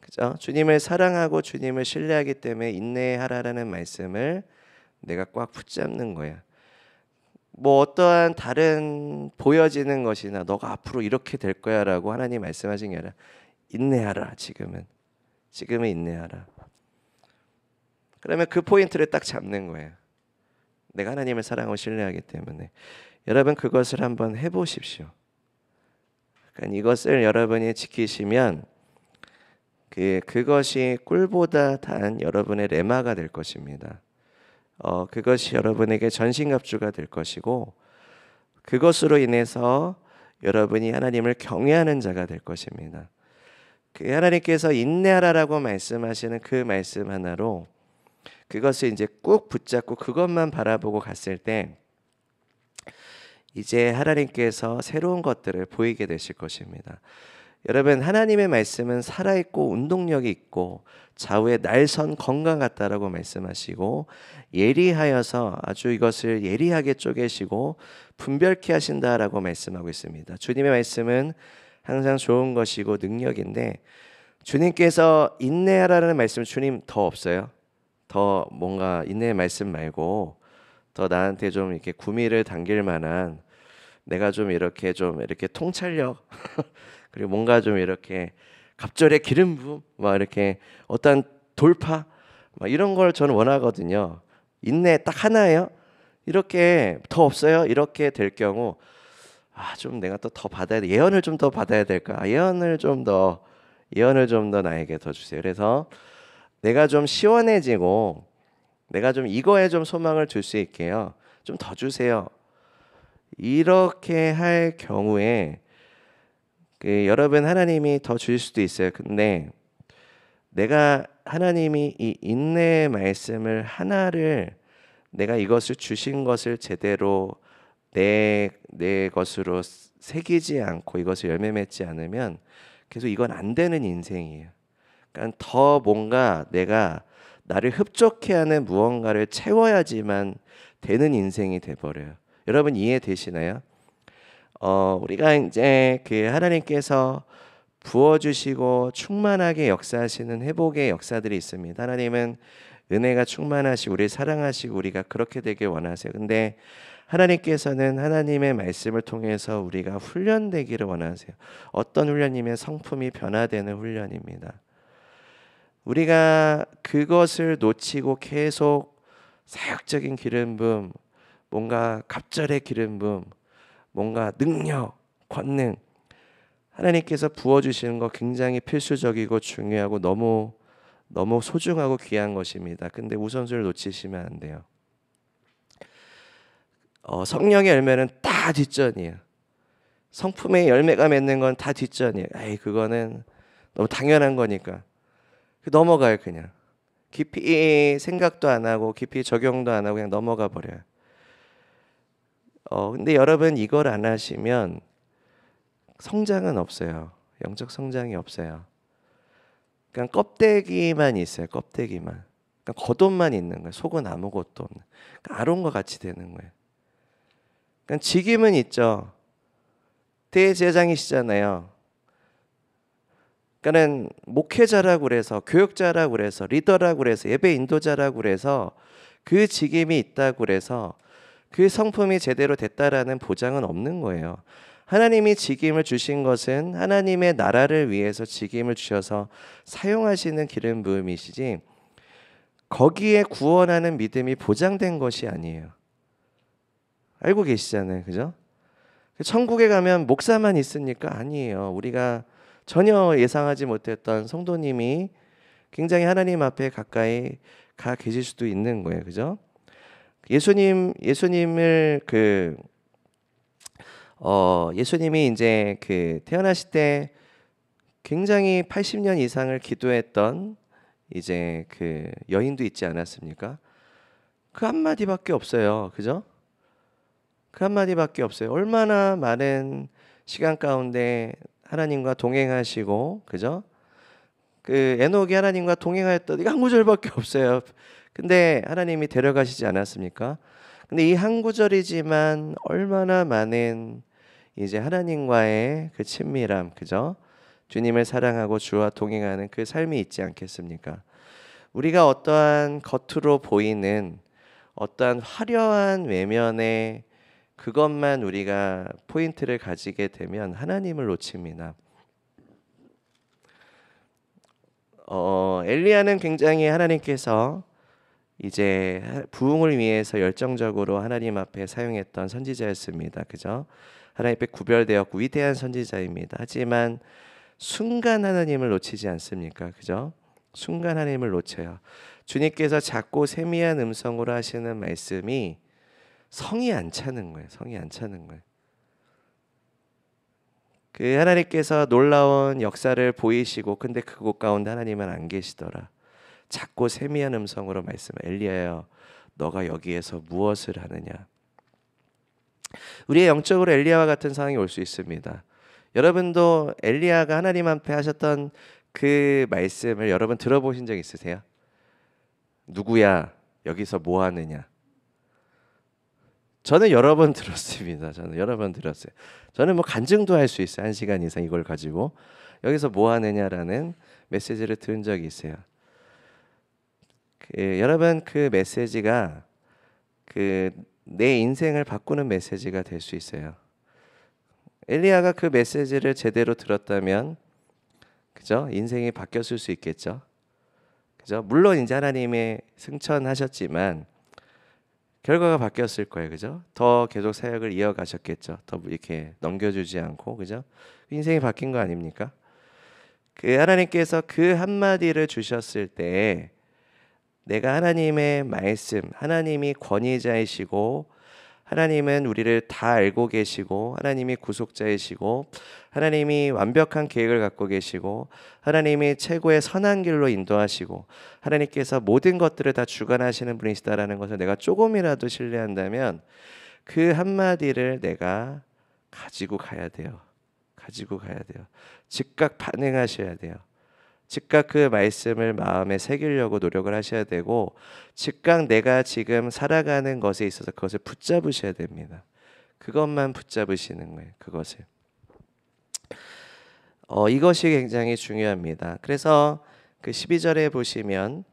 그죠? 주님을 사랑하고 주님을 신뢰하기 때문에 인내하라라는 말씀을 내가 꽉 붙잡는 거야. 뭐 어떠한 다른 보여지는 것이나 너가 앞으로 이렇게 될 거야라고 하나님 말씀하신 게 아니라 인내하라. 지금은 인내하라. 그러면 그 포인트를 딱 잡는 거예요. 내가 하나님을 사랑하고 신뢰하기 때문에. 여러분 그것을 한번 해보십시오. 그러니까 이것을 여러분이 지키시면 그것이 꿀보다 단 여러분의 레마가 될 것입니다. 그것이 여러분에게 전신갑주가 될 것이고 그것으로 인해서 여러분이 하나님을 경외하는 자가 될 것입니다. 그 하나님께서 인내하라라고 말씀하시는 그 말씀 하나로 그것을 이제 꾹 붙잡고 그것만 바라보고 갔을 때 이제 하나님께서 새로운 것들을 보이게 되실 것입니다. 여러분 하나님의 말씀은 살아있고 운동력이 있고 좌우에 날선 건강 같다라고 말씀하시고 예리하여서 아주 이것을 예리하게 쪼개시고 분별케 하신다라고 말씀하고 있습니다. 주님의 말씀은 항상 좋은 것이고 능력인데 주님께서 인내하라는 말씀 주님 더 없어요? 더 뭔가 인내의 말씀 말고 더 나한테 좀 이렇게 구미를 당길 만한 내가 좀 이렇게 통찰력 그리고 뭔가 좀 이렇게 갑절의 기름 부음 막 이렇게 어떤 돌파 막 이런 걸 저는 원하거든요. 인내 딱 하나예요. 이렇게 더 없어요. 이렇게 될 경우 좀 내가 또 더 받아야 돼. 예언을 좀 더 받아야 될까? 예언을 좀 더 나에게 더 주세요. 그래서 내가 좀 시원해지고 내가 좀 이거에 좀 소망을 줄 수 있게요. 좀 더 주세요. 이렇게 할 경우에 여러분 하나님이 더 주실 수도 있어요. 근데 내가 하나님이 이 인내의 말씀을 하나를 내가 이것을 주신 것을 제대로 내 것으로 새기지 않고 이것을 열매 맺지 않으면 계속 이건 안 되는 인생이에요. 그러니까 더 뭔가 내가 나를 흡족해 하는 무언가를 채워야지만 되는 인생이 돼 버려요. 여러분 이해되시나요? 우리가 이제 그 하나님께서 부어주시고 충만하게 역사하시는 회복의 역사들이 있습니다. 하나님은 은혜가 충만하시고 우리를 사랑하시고 우리가 그렇게 되길 원하세요. 근데 하나님께서는 하나님의 말씀을 통해서 우리가 훈련되기를 원하세요. 어떤 훈련이면 성품이 변화되는 훈련입니다. 우리가 그것을 놓치고 계속 사역적인 기름 부음, 뭔가 갑절의 기름 부음, 뭔가 능력, 권능, 하나님께서 부어주시는 거 굉장히 필수적이고 중요하고 너무 소중하고 귀한 것입니다. 근데 우선순위를 놓치시면 안 돼요. 성령의 열매는 다 뒷전이에요. 성품의 열매가 맺는 건 다 뒷전이에요. 에이, 그거는 너무 당연한 거니까 넘어가요. 그냥 깊이 생각도 안 하고 깊이 적용도 안 하고 그냥 넘어가 버려요. 근데 여러분 이걸 안 하시면 성장은 없어요. 영적 성장이 없어요. 그냥 껍데기만 있어요. 껍데기만. 그러니까 겉옷만 있는 거예요. 속은 아무것도 없는. 그러니까 아론과 같이 되는 거예요. 그러니까 직임은 있죠. 대제사장이시잖아요. 그러니까는 목회자라고 그래서 교육자라고 그래서 리더라고 그래서 예배 인도자라고 그래서 그 직임이 있다고 그래서 그 성품이 제대로 됐다라는 보장은 없는 거예요. 하나님이 직임을 주신 것은 하나님의 나라를 위해서 직임을 주셔서 사용하시는 기름 부음이시지 거기에 구원하는 믿음이 보장된 것이 아니에요. 알고 계시잖아요. 그죠? 천국에 가면 목사만 있으니까 아니에요. 우리가 전혀 예상하지 못했던 성도님이 굉장히 하나님 앞에 가까이 가 계실 수도 있는 거예요. 그죠? 예수님을 예수님이 이제 태어나실 때 굉장히 80년 이상을 기도했던 이제 여인도 있지 않았습니까? 그 한마디밖에 없어요. 그죠? 그 한마디밖에 없어요. 얼마나 많은 시간 가운데 하나님과 동행하시고, 그죠? 에녹이 하나님과 동행하였던 이거 한 구절밖에 없어요. 근데 하나님이 데려가시지 않았습니까? 근데 이 한 구절이지만 얼마나 많은 이제 하나님과의 그 친밀함, 그죠? 주님을 사랑하고 주와 동행하는 그 삶이 있지 않겠습니까? 우리가 어떠한 겉으로 보이는 어떠한 화려한 외면의 그것만 우리가 포인트를 가지게 되면 하나님을 놓칩니다. 엘리야는 굉장히 하나님께서 이제 부흥을 위해서 열정적으로 하나님 앞에 사용했던 선지자였습니다. 그죠? 하나님 앞에 구별되었고 위대한 선지자입니다. 하지만 순간 하나님을 놓치지 않습니까? 그죠? 순간 하나님을 놓쳐요. 주님께서 작고 세미한 음성으로 하시는 말씀이 성이 안 차는 거예요. 성이 안 차는 거예요. 하나님께서 놀라운 역사를 보이시고 근데 그곳 가운데 하나님은 안 계시더라. 작고 세미한 음성으로 엘리야여 너가 여기에서 무엇을 하느냐. 우리의 영적으로 엘리야와 같은 상황이 올 수 있습니다. 여러분도 엘리야가 하나님 앞에 하셨던 그 말씀을 여러분 들어보신 적 있으세요? 누구야 여기서 뭐 하느냐. 저는 여러 번 들었습니다. 저는 여러 번 들었어요. 저는 뭐 간증도 할 수 있어요. 1시간 이상 이걸 가지고 여기서 뭐 하느냐라는 메시지를 들은 적이 있어요. 여러분 그 메시지가 내 인생을 바꾸는 메시지가 될 수 있어요. 엘리야가 그 메시지를 제대로 들었다면 그죠? 인생이 바뀌었을 수 있겠죠. 그죠? 물론 이제 하나님의 승천하셨지만 결과가 바뀌었을 거예요. 그죠? 더 계속 사역을 이어가셨겠죠. 더 이렇게 넘겨주지 않고 그죠? 인생이 바뀐 거 아닙니까? 하나님께서 그 한마디를 주셨을 때 내가 하나님의 말씀, 하나님이 권위자이시고 하나님은 우리를 다 알고 계시고 하나님이 구속자이시고 하나님이 완벽한 계획을 갖고 계시고 하나님이 최고의 선한 길로 인도하시고 하나님께서 모든 것들을 다 주관하시는 분이시다라는 것을 내가 조금이라도 신뢰한다면 그 한마디를 내가 가지고 가야 돼요. 가지고 가야 돼요. 즉각 반응하셔야 돼요. 즉각 그 말씀을 마음에 새기려고 노력을 하셔야 되고, 즉각 내가 지금 살아가는 것에 있어서 그것을 붙잡으셔야 됩니다. 그것만 붙잡으시는 거예요. 그것을. 이것이 굉장히 중요합니다. 그래서 그 12절에 보시면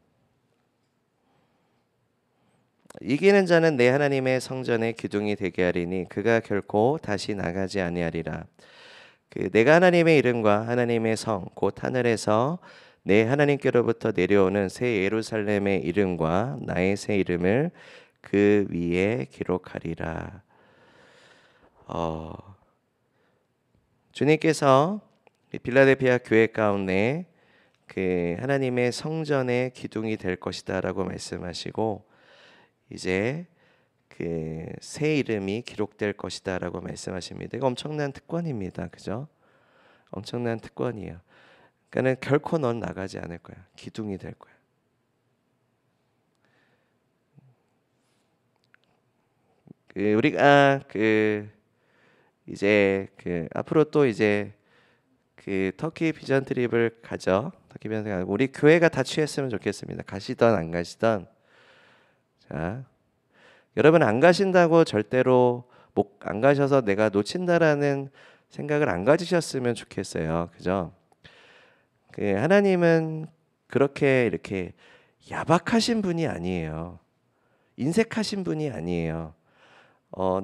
이기는 자는 내 하나님의 성전의 기둥이 되게 하리니 그가 결코 다시 나가지 아니하리라. 내가 하나님의 이름과 하나님의 성 곧 하늘에서 내 하나님께로부터 내려오는 새 예루살렘의 이름과 나의 새 이름을 그 위에 기록하리라. 주님께서 빌라델피아 교회 가운데 그 하나님의 성전의 기둥이 될 것이다라고 말씀하시고, 이제 그 새 이름이 기록될 것이다라고 말씀하십니다. 이거 엄청난 특권입니다. 그죠? 엄청난 특권이에요. 그러니까는 결코 넌 나가지 않을 거야. 기둥이 될 거야. 우리가 이제 앞으로 또 이제 터키 비전 트립을 가죠. 터키 비전 트립 우리 교회가 다 취했으면 좋겠습니다. 가시던 안 가시던. 자, 여러분 안 가신다고 절대로 안 가셔서 내가 놓친다라는 생각을 안 가지셨으면 좋겠어요. 그죠? 하나님은 그렇게 이렇게 야박하신 분이 아니에요. 인색하신 분이 아니에요.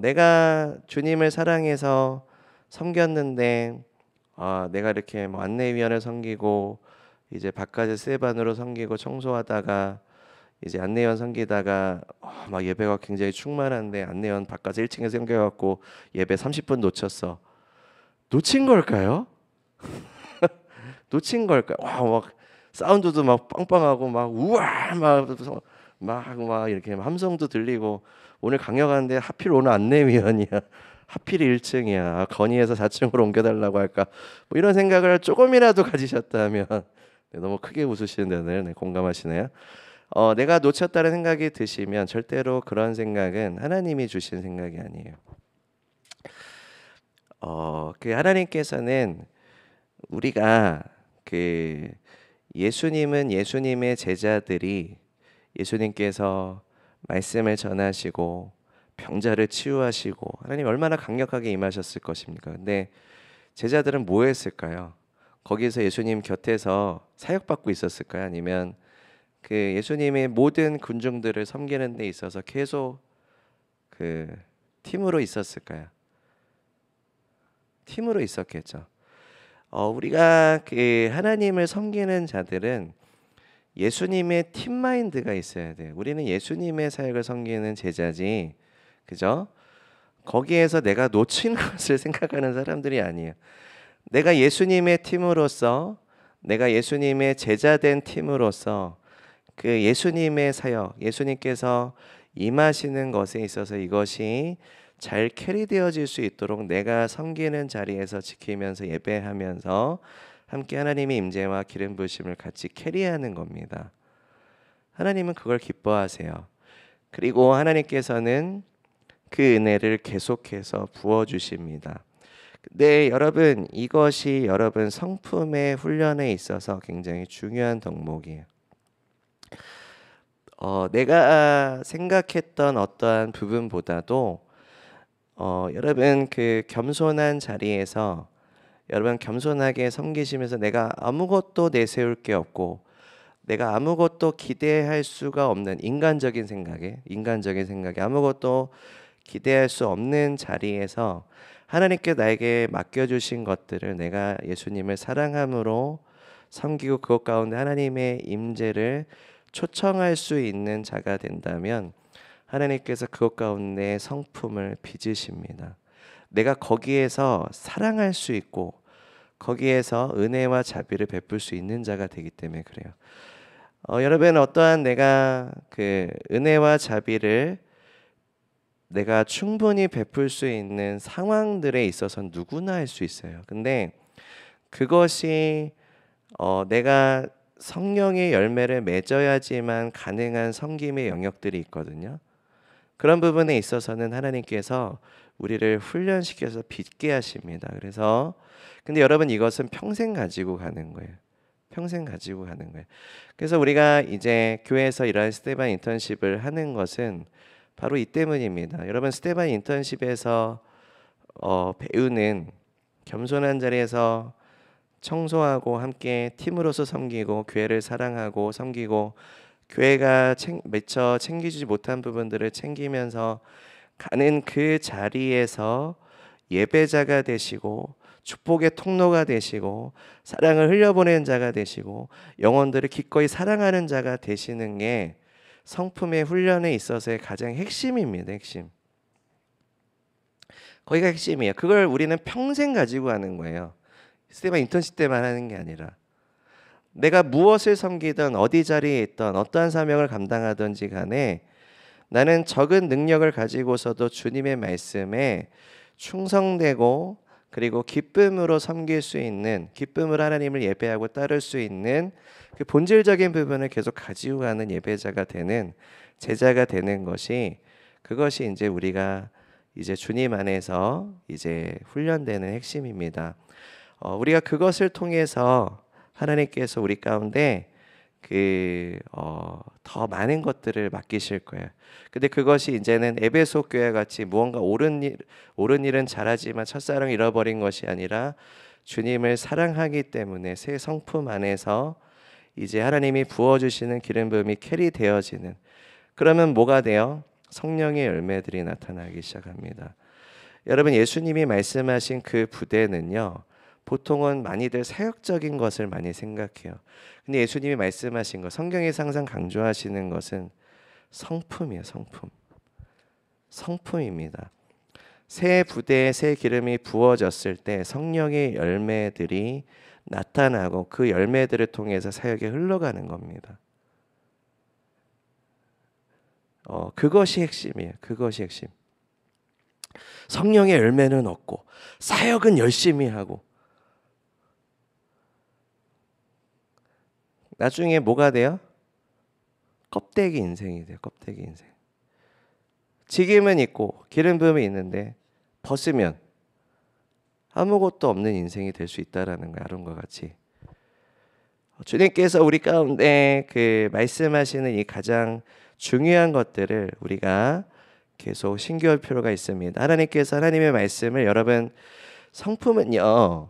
내가 주님을 사랑해서 섬겼는데, 내가 이렇게 뭐 안내위원을 섬기고 이제 바깥에 세반으로 섬기고 청소하다가 이제 안내원 섬기다가 막 예배가 굉장히 충만한데 안내원 바깥에 1층에 섬겨갖고 예배 30분 놓쳤어. 놓친 걸까요? 놓친 걸까요? 막 사운드도 막 빵빵하고 막 우와 막 이렇게 함성도 들리고, 오늘 강연하는데 하필 오늘 안내위원이야. 하필 1층이야. 건의해서 4층으로 옮겨달라고 할까? 뭐 이런 생각을 조금이라도 가지셨다면, 네, 너무 크게 웃으시는데 네, 공감하시나요? 내가 놓쳤다는 생각이 드시면 절대로 그런 생각은 하나님이 주신 생각이 아니에요. 하나님께서는 우리가 예수님은 예수님의 제자들이 예수님께서 말씀을 전하시고 병자를 치유하시고 하나님 얼마나 강력하게 임하셨을 것입니까? 근데 제자들은 뭐 했을까요? 거기서 예수님 곁에서 사역받고 있었을까요? 아니면 예수님의 모든 군중들을 섬기는 데 있어서 계속 팀으로 있었을까요? 팀으로 있었겠죠. 우리가 하나님을 섬기는 자들은 예수님의 팀 마인드가 있어야 돼요. 우리는 예수님의 사역을 섬기는 제자지, 그죠? 거기에서 내가 놓친 것을 생각하는 사람들이 아니에요. 내가 예수님의 팀으로서, 내가 예수님의 제자된 팀으로서 예수님의 사역, 예수님께서 임하시는 것에 있어서 이것이 잘 캐리되어질 수 있도록 내가 섬기는 자리에서 지키면서 예배하면서 함께 하나님의 임재와 기름 부으심을 같이 캐리하는 겁니다. 하나님은 그걸 기뻐하세요. 그리고 하나님께서는 그 은혜를 계속해서 부어주십니다. 네, 여러분, 이것이 여러분 성품의 훈련에 있어서 굉장히 중요한 덕목이에요. 내가 생각했던 어떠한 부분보다도 여러분 겸손한 자리에서 여러분 겸손하게 섬기시면서 내가 아무것도 내세울 게 없고 내가 아무것도 기대할 수가 없는 인간적인 생각에 아무것도 기대할 수 없는 자리에서 하나님께 나에게 맡겨주신 것들을 내가 예수님을 사랑함으로 섬기고 그것 가운데 하나님의 임재를 초청할 수 있는 자가 된다면 하나님께서 그것 가운데 성품을 빚으십니다. 내가 거기에서 사랑할 수 있고 거기에서 은혜와 자비를 베풀 수 있는 자가 되기 때문에 그래요. 여러분 어떠한 내가 은혜와 자비를 내가 충분히 베풀 수 있는 상황들에 있어서 누구나 할 수 있어요. 근데 그것이 내가 성령의 열매를 맺어야지만 가능한 섬김의 영역들이 있거든요. 그런 부분에 있어서는 하나님께서 우리를 훈련시켜서 빚게 하십니다. 그래서 근데 여러분 이것은 평생 가지고 가는 거예요. 평생 가지고 가는 거예요. 그래서 우리가 이제 교회에서 이러한 스테반 인턴십을 하는 것은 바로 이 때문입니다. 여러분 스테반 인턴십에서 배우는 겸손한 자리에서 청소하고 함께 팀으로서 섬기고 교회를 사랑하고 섬기고 교회가 미처 챙기지 못한 부분들을 챙기면서 가는 그 자리에서 예배자가 되시고 축복의 통로가 되시고 사랑을 흘려보내는 자가 되시고 영혼들을 기꺼이 사랑하는 자가 되시는 게 성품의 훈련에 있어서의 가장 핵심입니다. 핵심. 거기가 핵심이에요. 그걸 우리는 평생 가지고 가는 거예요. 스테반 인턴십 때만 하는 게 아니라 내가 무엇을 섬기든 어디 자리에 있든 어떠한 사명을 감당하든지 간에 나는 적은 능력을 가지고서도 주님의 말씀에 충성되고 그리고 기쁨으로 섬길 수 있는 기쁨으로 하나님을 예배하고 따를 수 있는 그 본질적인 부분을 계속 가지고 가는 예배자가 되는 제자가 되는 것이 그것이 이제 우리가 이제 주님 안에서 이제 훈련되는 핵심입니다. 우리가 그것을 통해서 하나님께서 우리 가운데 더 많은 것들을 맡기실 거예요. 근데 그것이 이제는 에베소 교회 같이 무언가 옳은 일은 잘하지만 첫사랑 잃어버린 것이 아니라 주님을 사랑하기 때문에 새 성품 안에서 이제 하나님이 부어주시는 기름 부음이 캐리되어지는 그러면 뭐가 돼요? 성령의 열매들이 나타나기 시작합니다. 여러분 예수님이 말씀하신 그 부대는요. 보통은 많이들 사역적인 것을 많이 생각해요. 근데 예수님이 말씀하신 것, 성경에서 항상 강조하시는 것은 성품이에요. 성품. 성품입니다. 새 부대에 새 기름이 부어졌을 때 성령의 열매들이 나타나고 그 열매들을 통해서 사역에 흘러가는 겁니다. 그것이 핵심이에요. 그것이 핵심. 성령의 열매는 없고 사역은 열심히 하고 나중에 뭐가 돼요? 껍데기 인생이 돼요. 껍데기 인생. 직임은 있고 기름 부음이 있는데 벗으면 아무것도 없는 인생이 될 수 있다라는 거 아론과 같이 주님께서 우리 가운데 그 말씀하시는 이 가장 중요한 것들을 우리가 계속 신기할 필요가 있습니다. 하나님께서 하나님의 말씀을 여러분 성품은요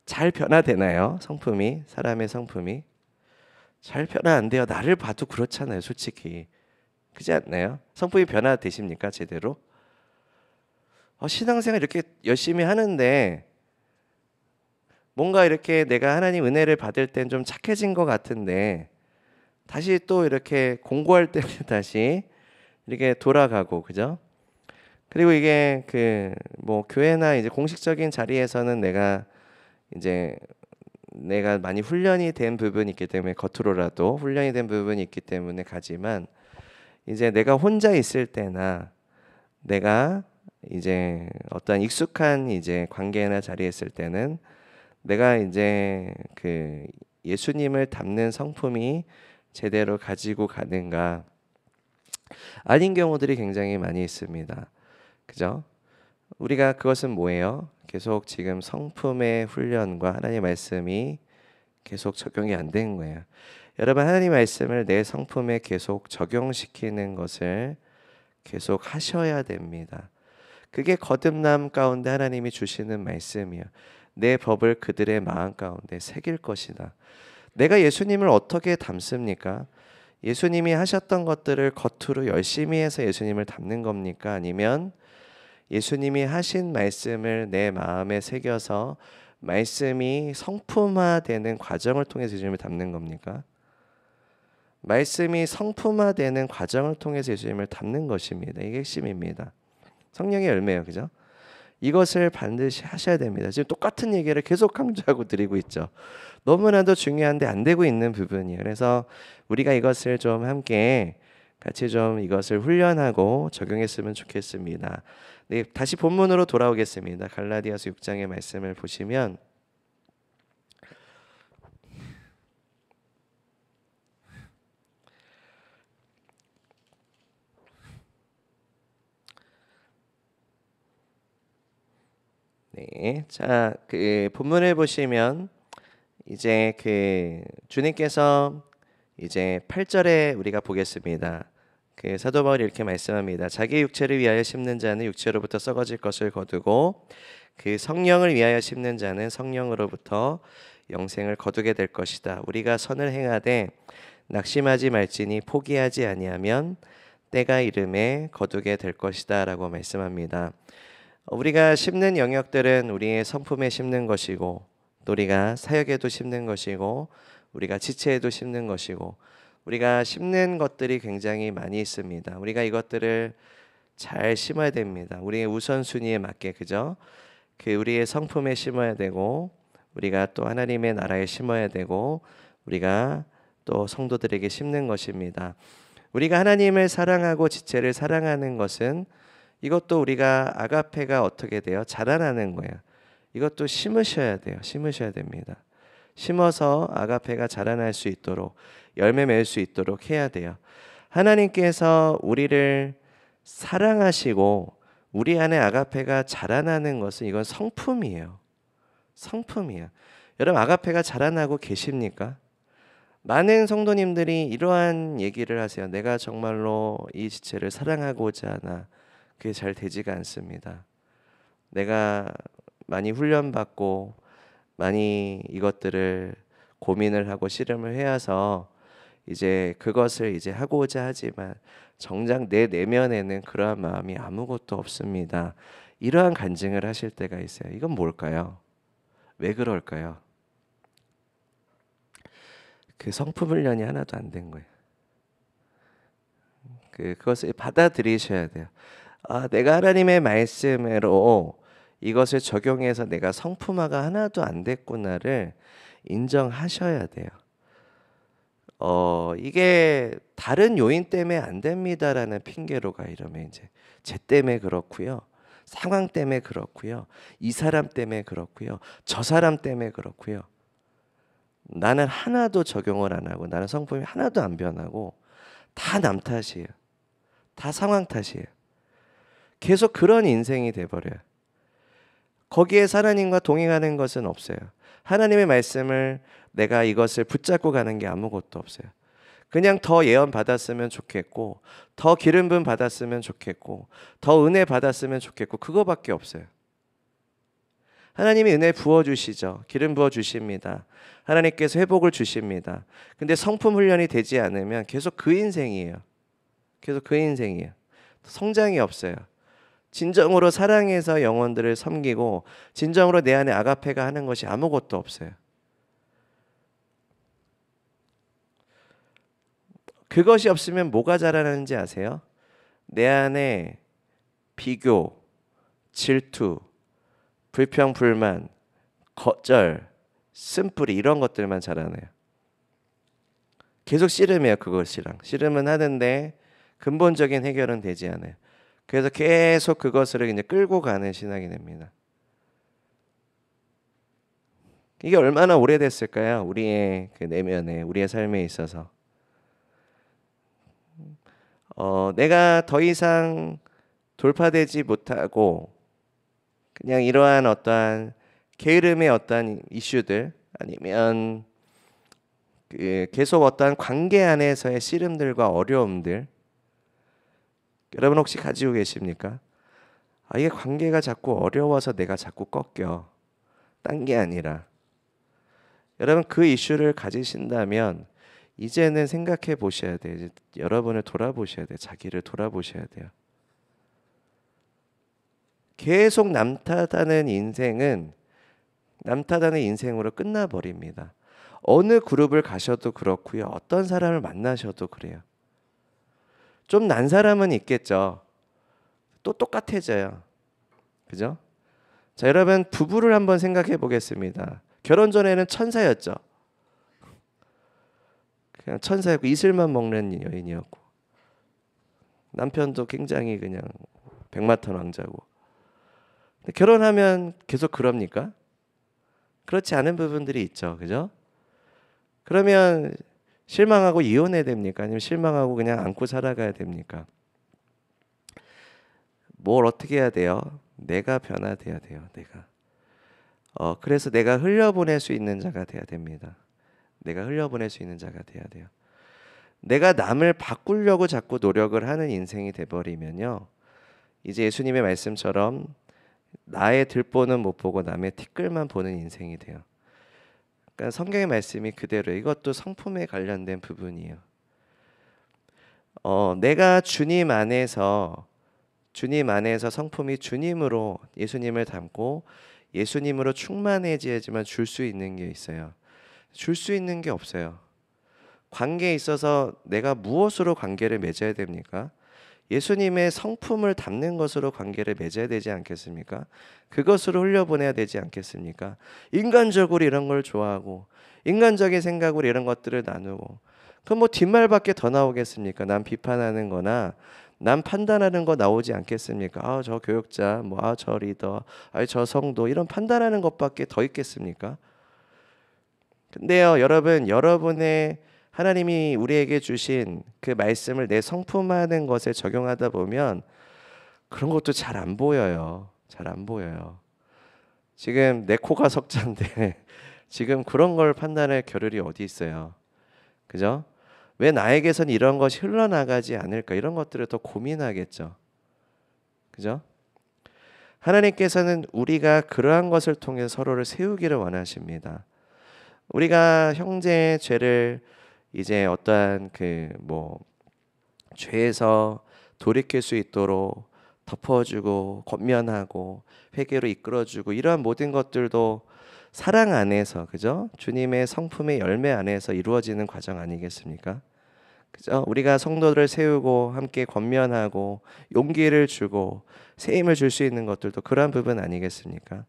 잘 변화되나요? 성품이 사람의 성품이 잘 변화 안 돼요. 나를 봐도 그렇잖아요. 솔직히 그렇지 않나요? 성품이 변화되십니까? 제대로? 신앙생활 이렇게 열심히 하는데 뭔가 이렇게 내가 하나님 은혜를 받을 땐 좀 착해진 것 같은데 다시 또 이렇게 공부할 때는 다시 이렇게 돌아가고 그죠? 그리고 이게 그 뭐 교회나 이제 공식적인 자리에서는 내가 많이 훈련이 된 부분이 있기 때문에 겉으로라도 훈련이 된 부분이 있기 때문에 가지만 이제 내가 혼자 있을 때나 내가 이제 어떤 익숙한 이제 관계나 자리에 있을 때는 내가 이제 그 예수님을 닮는 성품이 제대로 가지고 가는가 아닌 경우들이 굉장히 많이 있습니다. 그죠? 우리가 그것은 뭐예요? 계속 지금 성품의 훈련과 하나님의 말씀이 계속 적용이 안 된 거예요. 여러분 하나님의 말씀을 내 성품에 계속 적용시키는 것을 계속 하셔야 됩니다. 그게 거듭남 가운데 하나님이 주시는 말씀이에요. 내 법을 그들의 마음 가운데 새길 것이다. 내가 예수님을 어떻게 닮습니까? 예수님이 하셨던 것들을 겉으로 열심히 해서 예수님을 닮는 겁니까? 아니면 예수님이 하신 말씀을 내 마음에 새겨서 말씀이 성품화되는 과정을 통해서 예수님을 닮는 겁니까? 말씀이 성품화되는 과정을 통해서 예수님을 닮는 것입니다. 이게 핵심입니다. 성령의 열매예요. 그죠? 이것을 반드시 하셔야 됩니다. 지금 똑같은 얘기를 계속 강조하고 드리고 있죠. 너무나도 중요한데 안 되고 있는 부분이에요. 그래서 우리가 이것을 좀 함께 같이 좀 이것을 훈련하고 적용했으면 좋겠습니다. 네, 다시 본문으로 돌아오겠습니다. 갈라디아서 6장의 말씀을 보시면 네. 자, 그 본문을 보시면 이제 그 주님께서 이제 8절에 우리가 보겠습니다. 그 사도 바울이 이렇게 말씀합니다. 자기 육체를 위하여 심는 자는 육체로부터 썩어질 것을 거두고 그 성령을 위하여 심는 자는 성령으로부터 영생을 거두게 될 것이다. 우리가 선을 행하되 낙심하지 말지니 포기하지 아니하면 때가 이름에 거두게 될 것이다라고 말씀합니다. 우리가 심는 영역들은 우리의 성품에 심는 것이고 또 우리가 사역에도 심는 것이고 우리가 지체에도 심는 것이고 우리가 심는 것들이 굉장히 많이 있습니다. 우리가 이것들을 잘 심어야 됩니다. 우리의 우선순위에 맞게 그죠? 그 우리의 성품에 심어야 되고 우리가 또 하나님의 나라에 심어야 되고 우리가 또 성도들에게 심는 것입니다. 우리가 하나님을 사랑하고 지체를 사랑하는 것은 이것도 우리가 아가페가 어떻게 돼요? 자라나는 거예요. 이것도 심으셔야 돼요. 심으셔야 됩니다. 심어서 아가페가 자라날 수 있도록 열매 맺을 수 있도록 해야 돼요. 하나님께서 우리를 사랑하시고 우리 안에 아가페가 자라나는 것은 이건 성품이에요. 성품이에요. 여러분 아가페가 자라나고 계십니까? 많은 성도님들이 이러한 얘기를 하세요. 내가 정말로 이 지체를 사랑하고자 하나 그게 잘 되지가 않습니다. 내가 많이 훈련받고 많이 이것들을 고민을 하고 씨름을 해야서 이제 그것을 이제 하고자 하지만 정작 내 내면에는 그러한 마음이 아무것도 없습니다. 이러한 간증을 하실 때가 있어요. 이건 뭘까요? 왜 그럴까요? 그 성품 훈련이 하나도 안 된 거예요. 그것을 받아들이셔야 돼요. 아, 내가 하나님의 말씀으로 이것을 적용해서 내가 성품화가 하나도 안 됐구나를 인정하셔야 돼요. 이게 다른 요인 때문에 안 됩니다라는 핑계로가 이러면 이제 쟤 때문에 그렇고요. 상황 때문에 그렇고요. 이 사람 때문에 그렇고요. 저 사람 때문에 그렇고요. 나는 하나도 적용을 안 하고 나는 성품이 하나도 안 변하고 다 남 탓이에요. 다 상황 탓이에요. 계속 그런 인생이 돼버려요. 거기에 하나님과 동행하는 것은 없어요. 하나님의 말씀을 내가 이것을 붙잡고 가는 게 아무것도 없어요. 그냥 더 예언 받았으면 좋겠고 더 기름 부음 받았으면 좋겠고 더 은혜 받았으면 좋겠고 그거밖에 없어요. 하나님이 은혜 부어주시죠. 기름 부어주십니다. 하나님께서 회복을 주십니다. 근데 성품 훈련이 되지 않으면 계속 그 인생이에요. 계속 그 인생이에요. 성장이 없어요. 진정으로 사랑해서 영혼들을 섬기고 진정으로 내 안에 아가페가 하는 것이 아무것도 없어요. 그것이 없으면 뭐가 자라나는지 아세요? 내 안에 비교, 질투, 불평, 불만, 거절, 쓴뿌리 이런 것들만 자라나요. 계속 씨름해요. 그것이랑. 씨름은 하는데 근본적인 해결은 되지 않아요. 그래서 계속 그것을 이제 끌고 가는 신앙이 됩니다. 이게 얼마나 오래됐을까요? 우리의 그 내면에, 우리의 삶에 있어서. 내가 더 이상 돌파되지 못하고 그냥 이러한 어떠한 게으름의 어떠한 이슈들 아니면 계속 어떠한 관계 안에서의 씨름들과 어려움들 여러분 혹시 가지고 계십니까? 이게 관계가 자꾸 어려워서 내가 자꾸 꺾여. 딴 게 아니라. 여러분 그 이슈를 가지신다면 이제는 생각해 보셔야 돼요. 여러분을 돌아보셔야 돼요. 자기를 돌아보셔야 돼요. 계속 남 탓하는 인생은 남 탓하는 인생으로 끝나버립니다. 어느 그룹을 가셔도 그렇고요. 어떤 사람을 만나셔도 그래요. 좀 난 사람은 있겠죠. 또 똑같아져요. 그죠? 자, 여러분 부부를 한번 생각해 보겠습니다. 결혼 전에는 천사였죠. 그냥 천사였고 이슬만 먹는 여인이었고 남편도 굉장히 그냥 백마탄 왕자고. 근데 결혼하면 계속 그럽니까? 그렇지 않은 부분들이 있죠. 그죠? 그러면 실망하고 이혼해야 됩니까? 아니면 실망하고 그냥 안고 살아가야 됩니까? 뭘 어떻게 해야 돼요? 내가 변화돼야 돼요. 내가. 그래서 내가 흘려보낼 수 있는 자가 돼야 됩니다. 내가 흘려보낼 수 있는 자가 돼야 돼요. 내가 남을 바꾸려고 자꾸 노력을 하는 인생이 돼버리면요, 이제 예수님의 말씀처럼 나의 들보는 못 보고 남의 티끌만 보는 인생이 돼요. 그러니까 성경의 말씀이 그대로, 이것도 성품에 관련된 부분이에요. 내가 주님 안에서 성품이 주님으로, 예수님을 닮고 예수님으로 충만해져야지만 줄 수 있는 게 있어요. 줄 수 있는 게 없어요. 관계에 있어서 내가 무엇으로 관계를 맺어야 됩니까? 예수님의 성품을 담는 것으로 관계를 맺어야 되지 않겠습니까? 그것으로 흘려보내야 되지 않겠습니까? 인간적으로 이런 걸 좋아하고 인간적인 생각으로 이런 것들을 나누고, 그럼 뭐 뒷말밖에 더 나오겠습니까? 남 비판하는 거나 남 판단하는 거 나오지 않겠습니까? 저 교육자, 저 리더, 저 성도, 이런 판단하는 것밖에 더 있겠습니까? 근데요, 여러분의 하나님이 우리에게 주신 그 말씀을 내 성품하는 것에 적용하다 보면 그런 것도 잘 안 보여요. 잘 안 보여요. 지금 내 코가 석자인데 지금 그런 걸 판단할 겨를이 어디 있어요? 그죠? 왜 나에게선 이런 것이 흘러나가지 않을까? 이런 것들을 더 고민하겠죠. 그죠? 하나님께서는 우리가 그러한 것을 통해 서로를 세우기를 원하십니다. 우리가 형제의 죄를 이제 어떠한 죄에서 돌이킬 수 있도록 덮어주고 권면하고 회개로 이끌어주고, 이러한 모든 것들도 사랑 안에서, 그죠? 주님의 성품의 열매 안에서 이루어지는 과정 아니겠습니까? 그죠? 우리가 성도들을 세우고 함께 권면하고 용기를 주고 새 힘을 줄 수 있는 것들도 그러한 부분 아니겠습니까?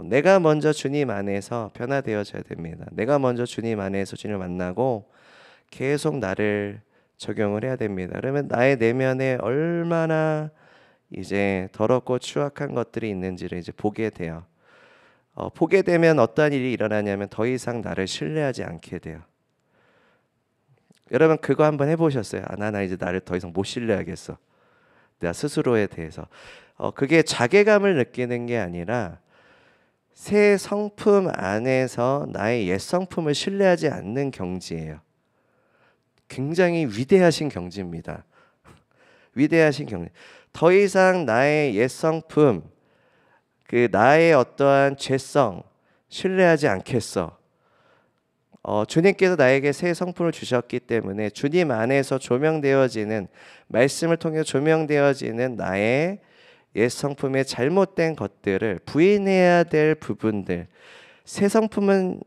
내가 먼저 주님 안에서 변화되어져야 됩니다. 내가 먼저 주님 안에서 주님을 만나고 계속 나를 적용을 해야 됩니다. 그러면 나의 내면에 얼마나 이제 더럽고 추악한 것들이 있는지를 이제 보게 돼요. 보게 되면 어떠한 일이 일어나냐면 더 이상 나를 신뢰하지 않게 돼요. 여러분 그거 한번 해보셨어요? 나 이제 나를 더 이상 못 신뢰하겠어. 내가 스스로에 대해서. 그게 자괴감을 느끼는 게 아니라 새 성품 안에서 나의 옛 성품을 신뢰하지 않는 경지예요. 굉장히 위대하신 경지입니다. 위대하신 경지. 더 이상 나의 옛 성품, 나의 어떠한 죄성 신뢰하지 않겠어. 주님께서 나에게 새 성품을 주셨기 때문에 주님 안에서 조명되어지는, 말씀을 통해 조명되어지는 나의 옛 성품의 잘못된 것들을 부인해야 될 부분들. 새 성품은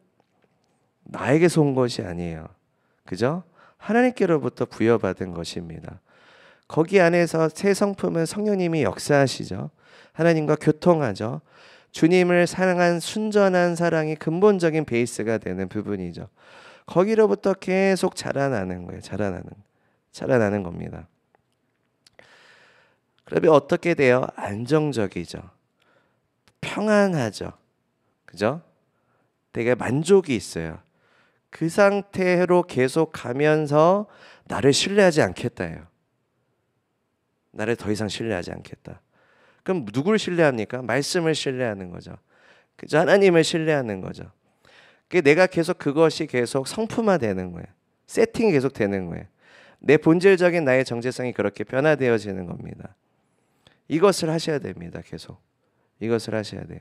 나에게서 온 것이 아니에요. 그죠? 하나님께로부터 부여받은 것입니다. 거기 안에서 새 성품은 성령님이 역사하시죠. 하나님과 교통하죠. 주님을 사랑한 순전한 사랑이 근본적인 베이스가 되는 부분이죠. 거기로부터 계속 자라나는 거예요. 자라나는 겁니다. 그러면 어떻게 돼요? 안정적이죠. 평안하죠. 그죠? 되게 만족이 있어요. 그 상태로 계속 가면서 나를 신뢰하지 않겠다예요. 나를 더 이상 신뢰하지 않겠다. 그럼 누구를 신뢰합니까? 말씀을 신뢰하는 거죠. 그죠? 하나님을 신뢰하는 거죠. 내가 계속 그것이 계속 성품화되는 거예요. 세팅이 계속 되는 거예요. 내 본질적인 나의 정체성이 그렇게 변화되어지는 겁니다. 이것을 하셔야 됩니다. 계속 이것을 하셔야 돼요.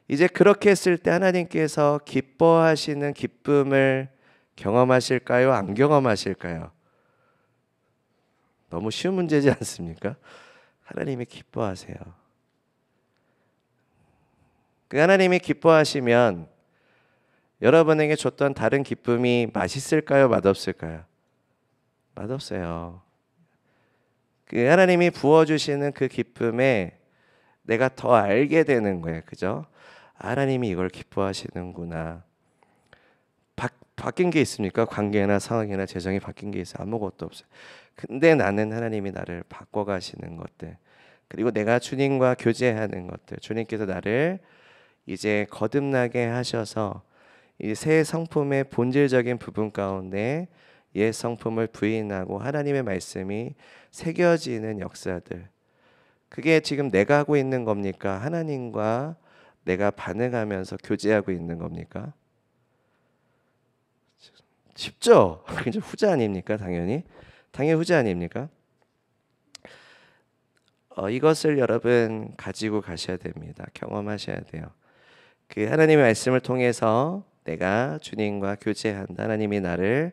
이제 그렇게 했을 때 하나님께서 기뻐하시는 기쁨을 경험하실까요? 안 경험하실까요? 너무 쉬운 문제지 않습니까? 하나님이 기뻐하세요. 그 하나님이 기뻐하시면 여러분에게 줬던 다른 기쁨이 맛있을까요? 맛없을까요? 맛없어요. 그 하나님이 부어주시는 그 기쁨에 내가 더 알게 되는 거예요. 그죠? 하나님이 이걸 기뻐하시는구나. 바뀐 게 있습니까? 관계나 상황이나 재정이 바뀐 게 있어요? 아무것도 없어요. 근데 나는 하나님이 나를 바꿔가시는 것들, 그리고 내가 주님과 교제하는 것들, 주님께서 나를 이제 거듭나게 하셔서 이 새 성품의 본질적인 부분 가운데 옛 성품을 부인하고 하나님의 말씀이 새겨지는 역사들, 그게 지금 내가 하고 있는 겁니까? 하나님과 내가 반응하면서 교제하고 있는 겁니까? 쉽죠? 그죠? 후자 아닙니까? 당연히 후자 아닙니까? 이것을 여러분 가지고 가셔야 됩니다. 경험하셔야 돼요. 그 하나님의 말씀을 통해서 내가 주님과 교제한다. 하나님이 나를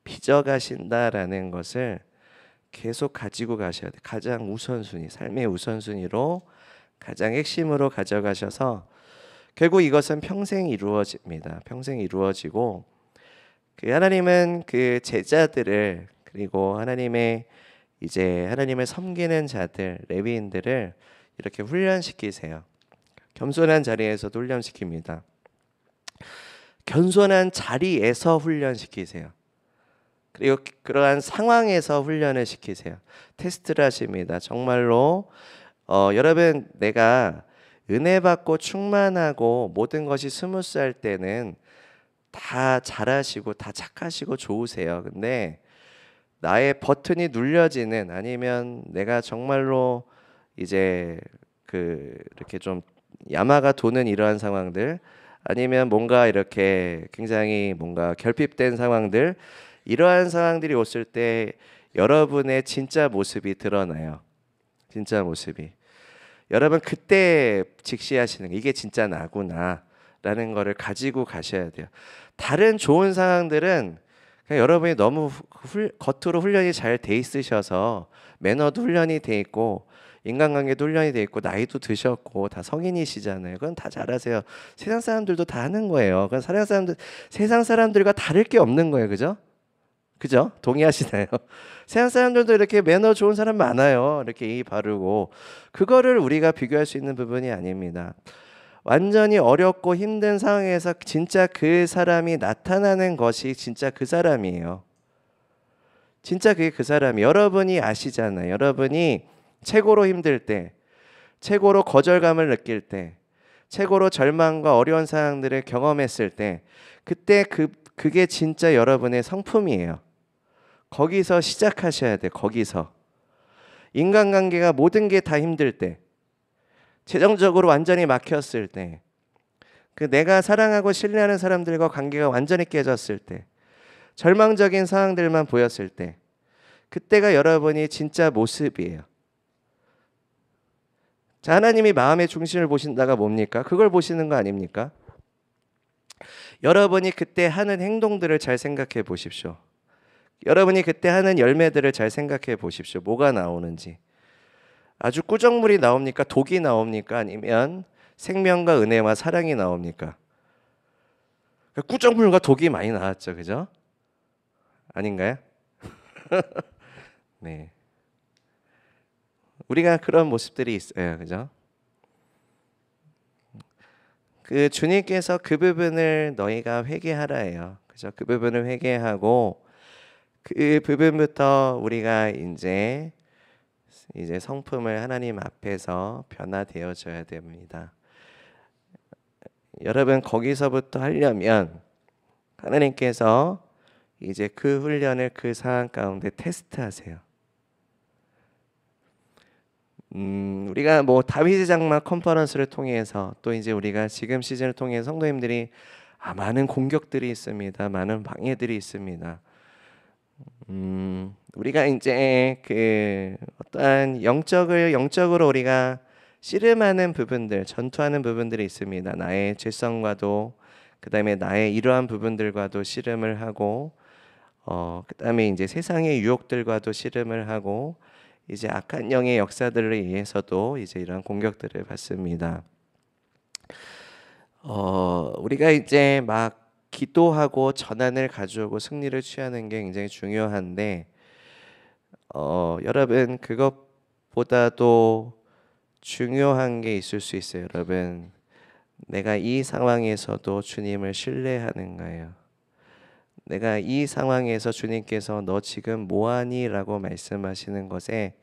빚어가신다라는 것을 계속 가지고 가셔야 돼요. 가장 우선순위, 삶의 우선순위로 가장 핵심으로 가져가셔서 결국 이것은 평생 이루어집니다. 평생 이루어지고 그 하나님은 그 제자들을 그리고 하나님을 섬기는 자들, 레위인들을 이렇게 훈련시키세요. 겸손한 자리에서도 훈련시킵니다. 겸손한 자리에서 훈련시키세요. 그리고 그러한 상황에서 훈련을 시키세요. 테스트를 하십니다. 정말로 여러분 내가 은혜 받고 충만하고 모든 것이 스무스할 때는 다 잘하시고 다 착하시고 좋으세요. 근데 나의 버튼이 눌려지는 아니면 내가 정말로 이제 이렇게 좀 야마가 도는 이러한 상황들 아니면 뭔가 이렇게 굉장히 뭔가 결핍된 상황들 이러한 상황들이 왔을 때 여러분의 진짜 모습이 드러나요. 진짜 모습이. 여러분 그때 직시하시는 게 이게 진짜 나구나라는 거를 가지고 가셔야 돼요. 다른 좋은 상황들은 그냥 여러분이 너무 겉으로 훈련이 잘 돼 있으셔서 매너도 훈련이 돼 있고 인간관계도 훈련이 돼 있고 나이도 드셨고 다 성인이시잖아요. 그건 다 잘하세요. 세상 사람들도 다 하는 거예요. 그건 세상 사람들과 다를 게 없는 거예요. 그죠? 그죠? 동의하시나요? 세상 사람들도 이렇게 매너 좋은 사람 많아요. 이렇게 예의 바르고 그거를 우리가 비교할 수 있는 부분이 아닙니다. 완전히 어렵고 힘든 상황에서 진짜 그 사람이 나타나는 것이 진짜 그 사람이에요. 진짜 그게 그 사람이 여러분이 아시잖아요. 여러분이 최고로 힘들 때, 최고로 거절감을 느낄 때, 최고로 절망과 어려운 상황들을 경험했을 때 그때 그게 진짜 여러분의 성품이에요. 거기서 시작하셔야 돼. 거기서 인간관계가 모든 게 다 힘들 때 재정적으로 완전히 막혔을 때 그 내가 사랑하고 신뢰하는 사람들과 관계가 완전히 깨졌을 때 절망적인 상황들만 보였을 때 그때가 여러분이 진짜 모습이에요. 자, 하나님이 마음의 중심을 보신다가 뭡니까? 그걸 보시는 거 아닙니까? 여러분이 그때 하는 행동들을 잘 생각해 보십시오. 여러분이 그때 하는 열매들을 잘 생각해 보십시오. 뭐가 나오는지. 아주 꾸정물이 나옵니까? 독이 나옵니까? 아니면 생명과 은혜와 사랑이 나옵니까? 꾸정물과 독이 많이 나왔죠. 그죠? 아닌가요? 네. 우리가 그런 모습들이 있어요. 그죠? 그 주님께서 그 부분을 너희가 회개하라 해요. 그죠? 그 부분을 회개하고 그 부분부터 우리가 이제 성품을 하나님 앞에서 변화되어져야 됩니다. 여러분 거기서부터 하려면 하나님께서 이제 그 훈련을 그 상황 가운데 테스트하세요. 우리가 뭐 다윗의 장막 컨퍼런스를 통해서 또 이제 우리가 지금 시즌을 통해 성도님들이 많은 공격들이 있습니다. 많은 방해들이 있습니다. 우리가 이제 그 어떠한 영적으로 우리가 씨름하는 부분들, 전투하는 부분들이 있습니다. 나의 죄성과도 그다음에 나의 이러한 부분들과도 씨름을 하고 그다음에 이제 세상의 유혹들과도 씨름을 하고 이제 악한 영의 역사들에 의해서도 이제 이런 공격들을 받습니다. 우리가 이제 막 기도하고 전환을 가져오고 승리를 취하는 게 굉장히 중요한데 여러분 그것보다도 중요한 게 있을 수 있어요. 여러분 내가 이 상황에서도 주님을 신뢰하는가요? 내가 이 상황에서 주님께서 너 지금 뭐하니? 라고 말씀하시는 것에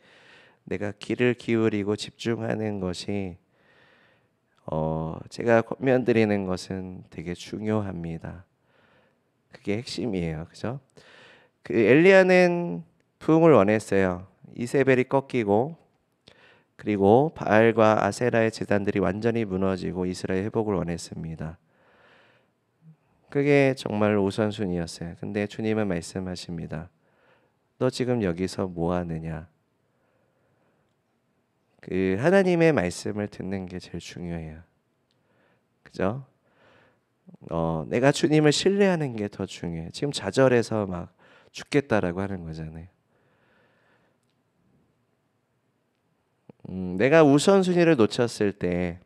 내가 귀를 기울이고 집중하는 것이 제가 권면드리는 것은 되게 중요합니다. 그게 핵심이에요. 그죠? 그 엘리야는 부흥을 원했어요. 이세벨이 꺾이고 그리고 바알과 아세라의 제단들이 완전히 무너지고 이스라엘 회복을 원했습니다. 그게 정말 우선순위였어요. 근데 주님은 말씀하십니다. 너 지금 여기서 뭐 하느냐? 그 하나님의 말씀을 듣는 게 제일 중요해요. 그죠? 내가 주님을 신뢰하는 게 더 중요해. 지금 좌절해서 막 죽겠다라고 하는 거잖아요. 내가 우선순위를 놓쳤을 때,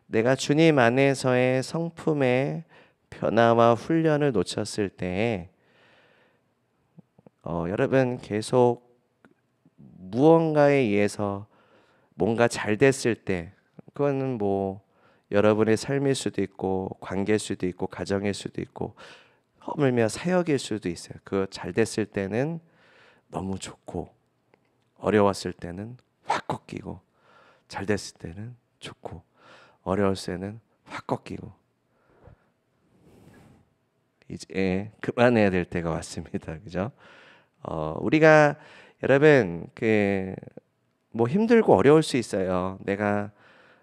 내가 주님 안에서의 성품의 변화와 훈련을 놓쳤을 때, 여러분 계속 무언가에 의해서 뭔가 잘 됐을 때, 그거는 뭐 여러분의 삶일 수도 있고 관계일 수도 있고 가정일 수도 있고 허물며 사역일 수도 있어요. 그 잘 됐을 때는 너무 좋고 어려웠을 때는 확 꺾이고, 잘 됐을 때는 좋고 어려웠을 때는 확 꺾이고, 이제 그만해야 될 때가 왔습니다. 그죠? 우리가 여러분 뭐 힘들고 어려울 수 있어요. 내가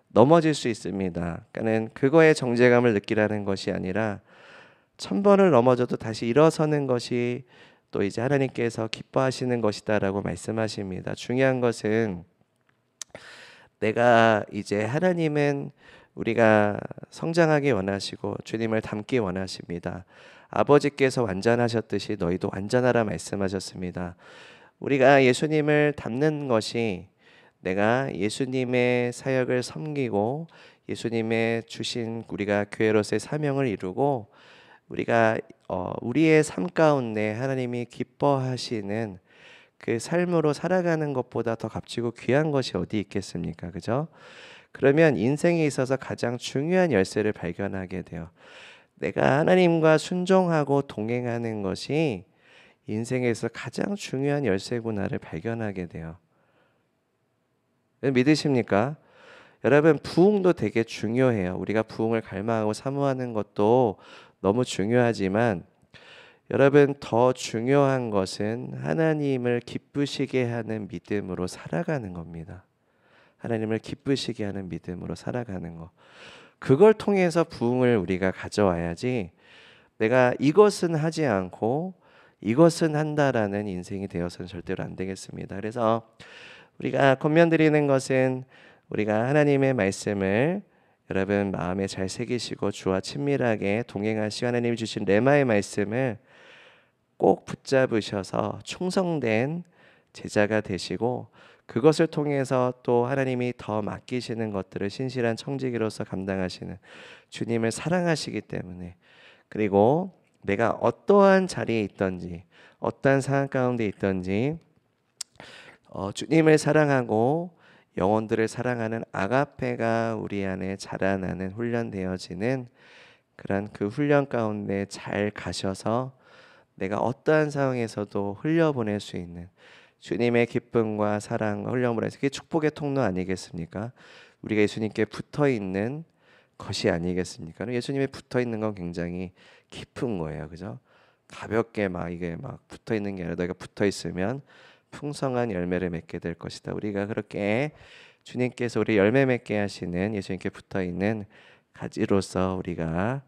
넘어질 수 있습니다. 그러니까는 그거에 정죄감을 느끼라는 것이 아니라 1000번을 넘어져도 다시 일어서는 것이 또 이제 하나님께서 기뻐하시는 것이다라고 말씀하십니다. 중요한 것은 내가 이제 하나님은 우리가 성장하기 원하시고 주님을 닮기 원하십니다. 아버지께서 완전하셨듯이 너희도 완전하라 말씀하셨습니다. 우리가 예수님을 닮는 것이 내가 예수님의 사역을 섬기고 예수님의 주신 우리가 교회로서의 사명을 이루고 우리가 우리의 삶 가운데 하나님이 기뻐하시는 그 삶으로 살아가는 것보다 더 값지고 귀한 것이 어디 있겠습니까? 그죠? 그러면 인생에 있어서 가장 중요한 열쇠를 발견하게 돼요. 내가 하나님과 순종하고 동행하는 것이 인생에서 가장 중요한 열쇠구나를 발견하게 돼요. 믿으십니까? 여러분 부흥도 되게 중요해요. 우리가 부흥을 갈망하고 사모하는 것도 너무 중요하지만 여러분 더 중요한 것은 하나님을 기쁘시게 하는 믿음으로 살아가는 겁니다. 하나님을 기쁘시게 하는 믿음으로 살아가는 거. 그걸 통해서 부흥을 우리가 가져와야지 내가 이것은 하지 않고 이것은 한다라는 인생이 되어서는 절대로 안 되겠습니다. 그래서 우리가 권면드리는 것은 우리가 하나님의 말씀을 여러분 마음에 잘 새기시고 주와 친밀하게 동행하시고 하나님이 주신 레마의 말씀을 꼭 붙잡으셔서 충성된 제자가 되시고 그것을 통해서 또 하나님이 더 맡기시는 것들을 신실한 청지기로서 감당하시는 주님을 사랑하시기 때문에, 그리고 내가 어떠한 자리에 있든지 어떠한 상황 가운데 있든지 주님을 사랑하고 영혼들을 사랑하는 아가페가 우리 안에 자라나는 훈련되어지는 그런 그 훈련 가운데 잘 가셔서 내가 어떠한 상황에서도 흘려보낼 수 있는 주님의 기쁨과 사랑과 흘려보내서 그게 축복의 통로 아니겠습니까? 우리가 예수님께 붙어있는 것이 아니겠습니까? 예수님에 붙어있는 건 굉장히 깊은 거예요. 그죠? 가볍게 막 이게 막 붙어있는 게 아니라 너희가 붙어있으면 풍성한 열매를 맺게 될 것이다. 우리가 그렇게 주님께서 우리 열매 맺게 하시는 예수님께 붙어있는 가지로서 우리가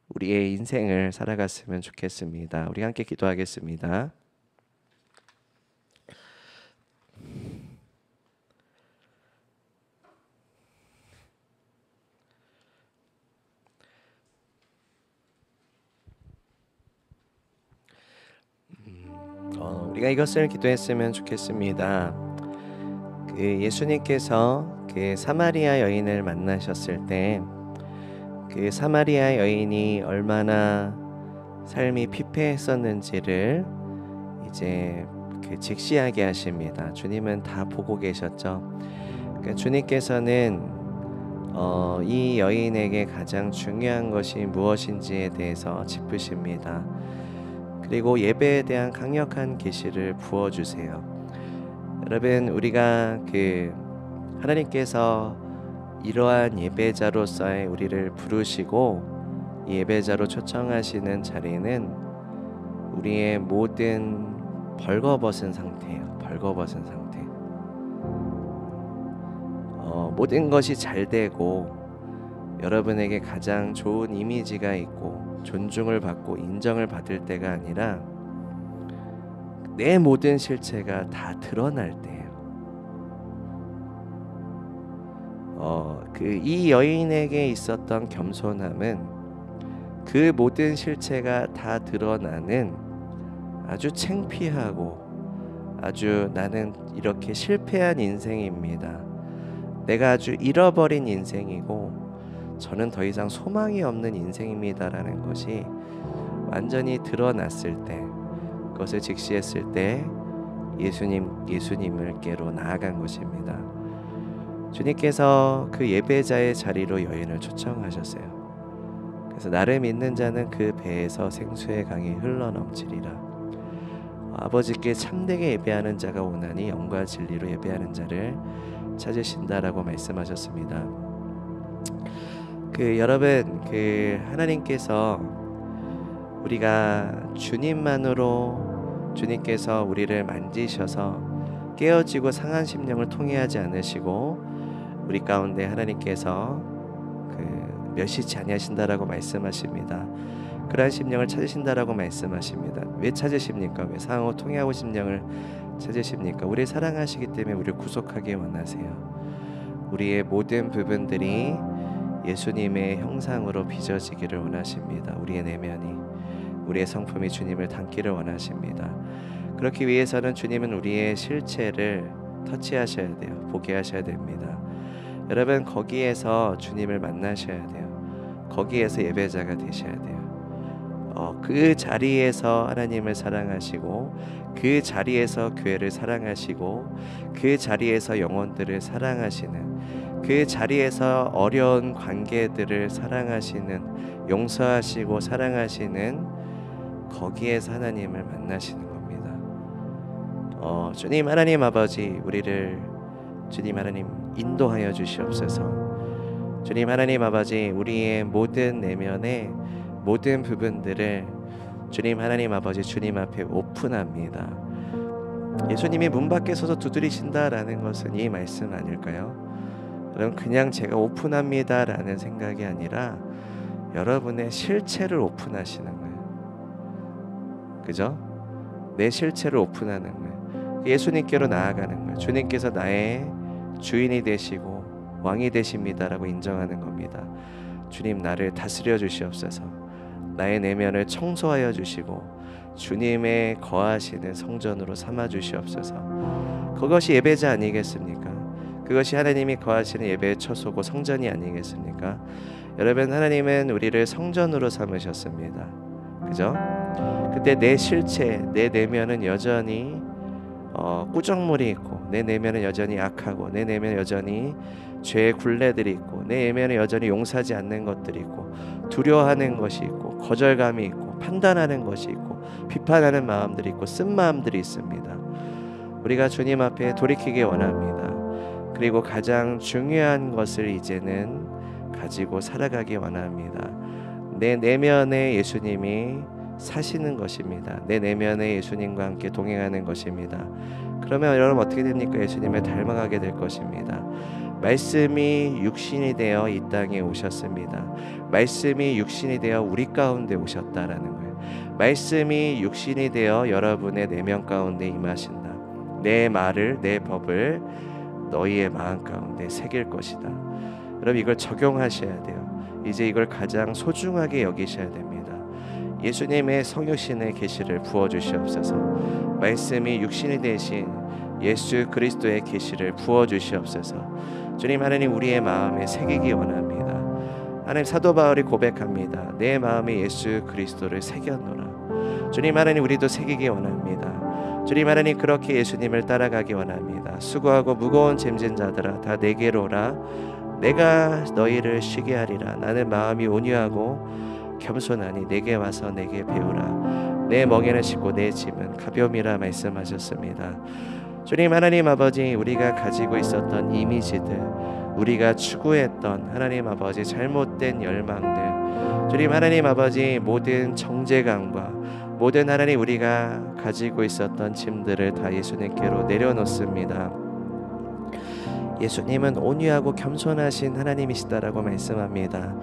우리의 인생을 살아갔으면 좋겠습니다. 우리 함께 기도하겠습니다. 우리가 이것을 기도했으면 좋겠습니다. 그 예수님께서 그 사마리아 여인을 만나셨을 때 그 사마리아 여인이 얼마나 삶이 피폐했었는지를 이제 그 직시하게 하십니다. 주님은 다 보고 계셨죠. 그러니까 주님께서는 이 여인에게 가장 중요한 것이 무엇인지에 대해서 짚으십니다. 그리고 예배에 대한 강력한 계시를 부어주세요. 여러분 우리가 그 하나님께서 이러한 예배자로서의 우리를 부르시고 예배자로 초청하시는 자리는 우리의 모든 벌거벗은 상태예요. 벌거벗은 상태. 모든 것이 잘 되고 여러분에게 가장 좋은 이미지가 있고 존중을 받고 인정을 받을 때가 아니라 내 모든 실체가 다 드러날 때예요. 이 여인에게 있었던 겸손함은 그 모든 실체가 다 드러나는 아주 창피하고 아주 나는 이렇게 실패한 인생입니다. 내가 아주 잃어버린 인생이고 저는 더 이상 소망이 없는 인생입니다라는 것이 완전히 드러났을 때, 그것을 직시했을 때 예수님을께로 나아간 것입니다. 주님께서 그 예배자의 자리로 여인을 초청하셨어요. 그래서 나를 믿는 자는 그 배에서 생수의 강이 흘러넘치리라. 아버지께 참되게 예배하는 자가 오나니 영과 진리로 예배하는 자를 찾으신다라고 말씀하셨습니다. 여러분, 하나님께서 우리가 주님께서 우리를 만지셔서 깨어지고 상한 심령을 통회하지 않으시고 우리 가운데 하나님께서 멸시치 아니하신다라고 말씀하십니다. 그러한 심령을 찾으신다라고 말씀하십니다. 왜 찾으십니까? 왜 상하고 통회하고 심령을 찾으십니까? 우리를 사랑하시기 때문에 우리를 구속하기 원하세요. 우리의 모든 부분들이 예수님의 형상으로 빚어지기를 원하십니다. 우리의 내면이, 우리의 성품이 주님을 닮기를 원하십니다. 그렇기 위해서는 주님은 우리의 실체를 터치하셔야 돼요. 보게 하셔야 됩니다. 여러분, 거기에서 주님을 만나셔야 돼요. 거기에서 예배자가 되셔야 돼요. 그 자리에서 하나님을 사랑하시고 그 자리에서 교회를 사랑하시고 그 자리에서 영혼들을 사랑하시는, 그 자리에서 어려운 관계들을 사랑하시는, 용서하시고 사랑하시는, 거기에서 하나님을 만나시는 겁니다. 주님 하나님 아버지, 우리를 주님 하나님 인도하여 주시옵소서. 주님 하나님 아버지, 우리의 모든 내면의 모든 부분들을 주님 하나님 아버지 주님 앞에 오픈합니다. 예수님이 문 밖에 서서 두드리신다라는 것은 이 말씀 아닐까요? 그럼 그냥 제가 오픈합니다라는 생각이 아니라 여러분의 실체를 오픈하시는 거예요. 그죠? 내 실체를 오픈하는 거예요. 예수님께로 나아가는 거예요. 주님께서 나의 주인이 되시고 왕이 되십니다라고 인정하는 겁니다. 주님, 나를 다스려 주시옵소서. 나의 내면을 청소하여 주시고 주님의 거하시는 성전으로 삼아 주시옵소서. 그것이 예배자 아니겠습니까? 그것이 하나님이 거하시는 예배의 처소고 성전이 아니겠습니까? 여러분, 하나님은 우리를 성전으로 삼으셨습니다. 그죠? 그때 내 실체, 내 내면은 여전히 꾸정물이 있고, 내 내면은 여전히 악하고, 내 내면은 여전히 죄의 굴레들이 있고, 내 내면은 여전히 용서하지 않는 것들이 있고, 두려워하는 것이 있고, 거절감이 있고, 판단하는 것이 있고, 비판하는 마음들이 있고, 쓴 마음들이 있습니다. 우리가 주님 앞에 돌이키기 원합니다. 그리고 가장 중요한 것을 이제는 가지고 살아가기 원합니다. 내 내면에 예수님이 사시는 것입니다. 내 내면에 예수님과 함께 동행하는 것입니다. 그러면 여러분 어떻게 됩니까? 예수님을 닮아가게 될 것입니다. 말씀이 육신이 되어 이 땅에 오셨습니다. 말씀이 육신이 되어 우리 가운데 오셨다라는 거예요. 말씀이 육신이 되어 여러분의 내면 가운데 임하신다. 내 말을, 내 법을 너희의 마음 가운데 새길 것이다. 여러분, 이걸 적용하셔야 돼요. 이제 이걸 가장 소중하게 여기셔야 됩니다. 예수님의 성육신의 계시를 부어주시옵소서. 말씀이 육신이 되신 예수 그리스도의 계시를 부어주시옵소서. 주님 하나님, 우리의 마음에 새기기 원합니다. 하나님, 사도 바울이 고백합니다. 내 마음에 예수 그리스도를 새겼노라. 주님 하나님, 우리도 새기기 원합니다. 주님 하나님, 그렇게 예수님을 따라가기 원합니다. 수고하고 무거운 짐진 자들아, 다 내게로 오라. 내가 너희를 쉬게 하리라. 나는 마음이 온유하고 겸손하니 내게 와서 내게 배우라. 내 멍에는 쉽고 내 짐은 가벼움이라 말씀하셨습니다. 주님 하나님 아버지, 우리가 가지고 있었던 이미지들, 우리가 추구했던 하나님 아버지 잘못된 열망들, 주님 하나님 아버지 모든 정죄감과 모든 하나님 우리가 가지고 있었던 짐들을 다 예수님께로 내려놓습니다. 예수님은 온유하고 겸손하신 하나님이시다라고 말씀합니다.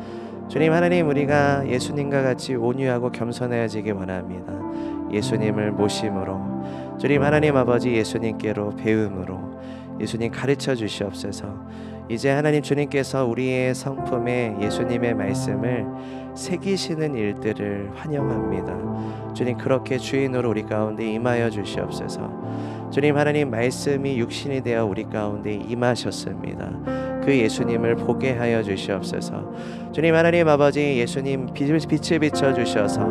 주님 하나님, 우리가 예수님과 같이 온유하고 겸손해지기 원합니다. 예수님을 모심으로, 주님 하나님 아버지 예수님께로 배움으로 예수님 가르쳐 주시옵소서. 이제 하나님 주님께서 우리의 성품에 예수님의 말씀을 새기시는 일들을 환영합니다. 주님, 그렇게 주인으로 우리 가운데 임하여 주시옵소서. 주님 하나님, 말씀이 육신이 되어 우리 가운데 임하셨습니다. 그 예수님을 보게 하여 주시옵소서. 주님 하나님 아버지, 예수님 빛을 비춰 주셔서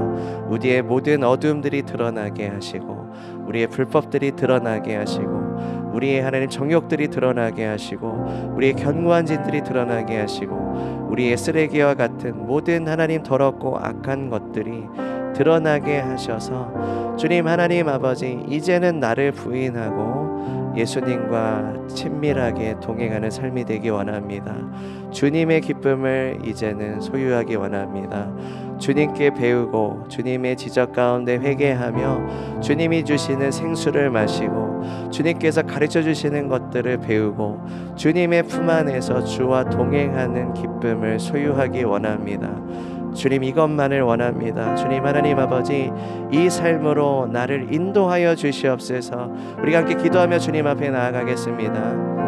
우리의 모든 어둠들이 드러나게 하시고, 우리의 불법들이 드러나게 하시고, 우리의 하나님 정욕들이 드러나게 하시고, 우리의 견고한 진들이 드러나게 하시고, 우리의 쓰레기와 같은 모든 하나님 더럽고 악한 것들이 드러나게 하셔서, 주님 하나님 아버지, 이제는 나를 부인하고 예수님과 친밀하게 동행하는 삶이 되기 원합니다. 주님의 기쁨을 이제는 소유하기 원합니다. 주님께 배우고 주님의 지적 가운데 회개하며 주님이 주시는 생수를 마시고 주님께서 가르쳐 주시는 것들을 배우고 주님의 품 안에서 주와 동행하는 기쁨을 소유하기 원합니다. 주님, 이것만을 원합니다. 주님 하나님 아버지, 이 삶으로 나를 인도하여 주시옵소서. 우리가 함께 기도하며 주님 앞에 나아가겠습니다.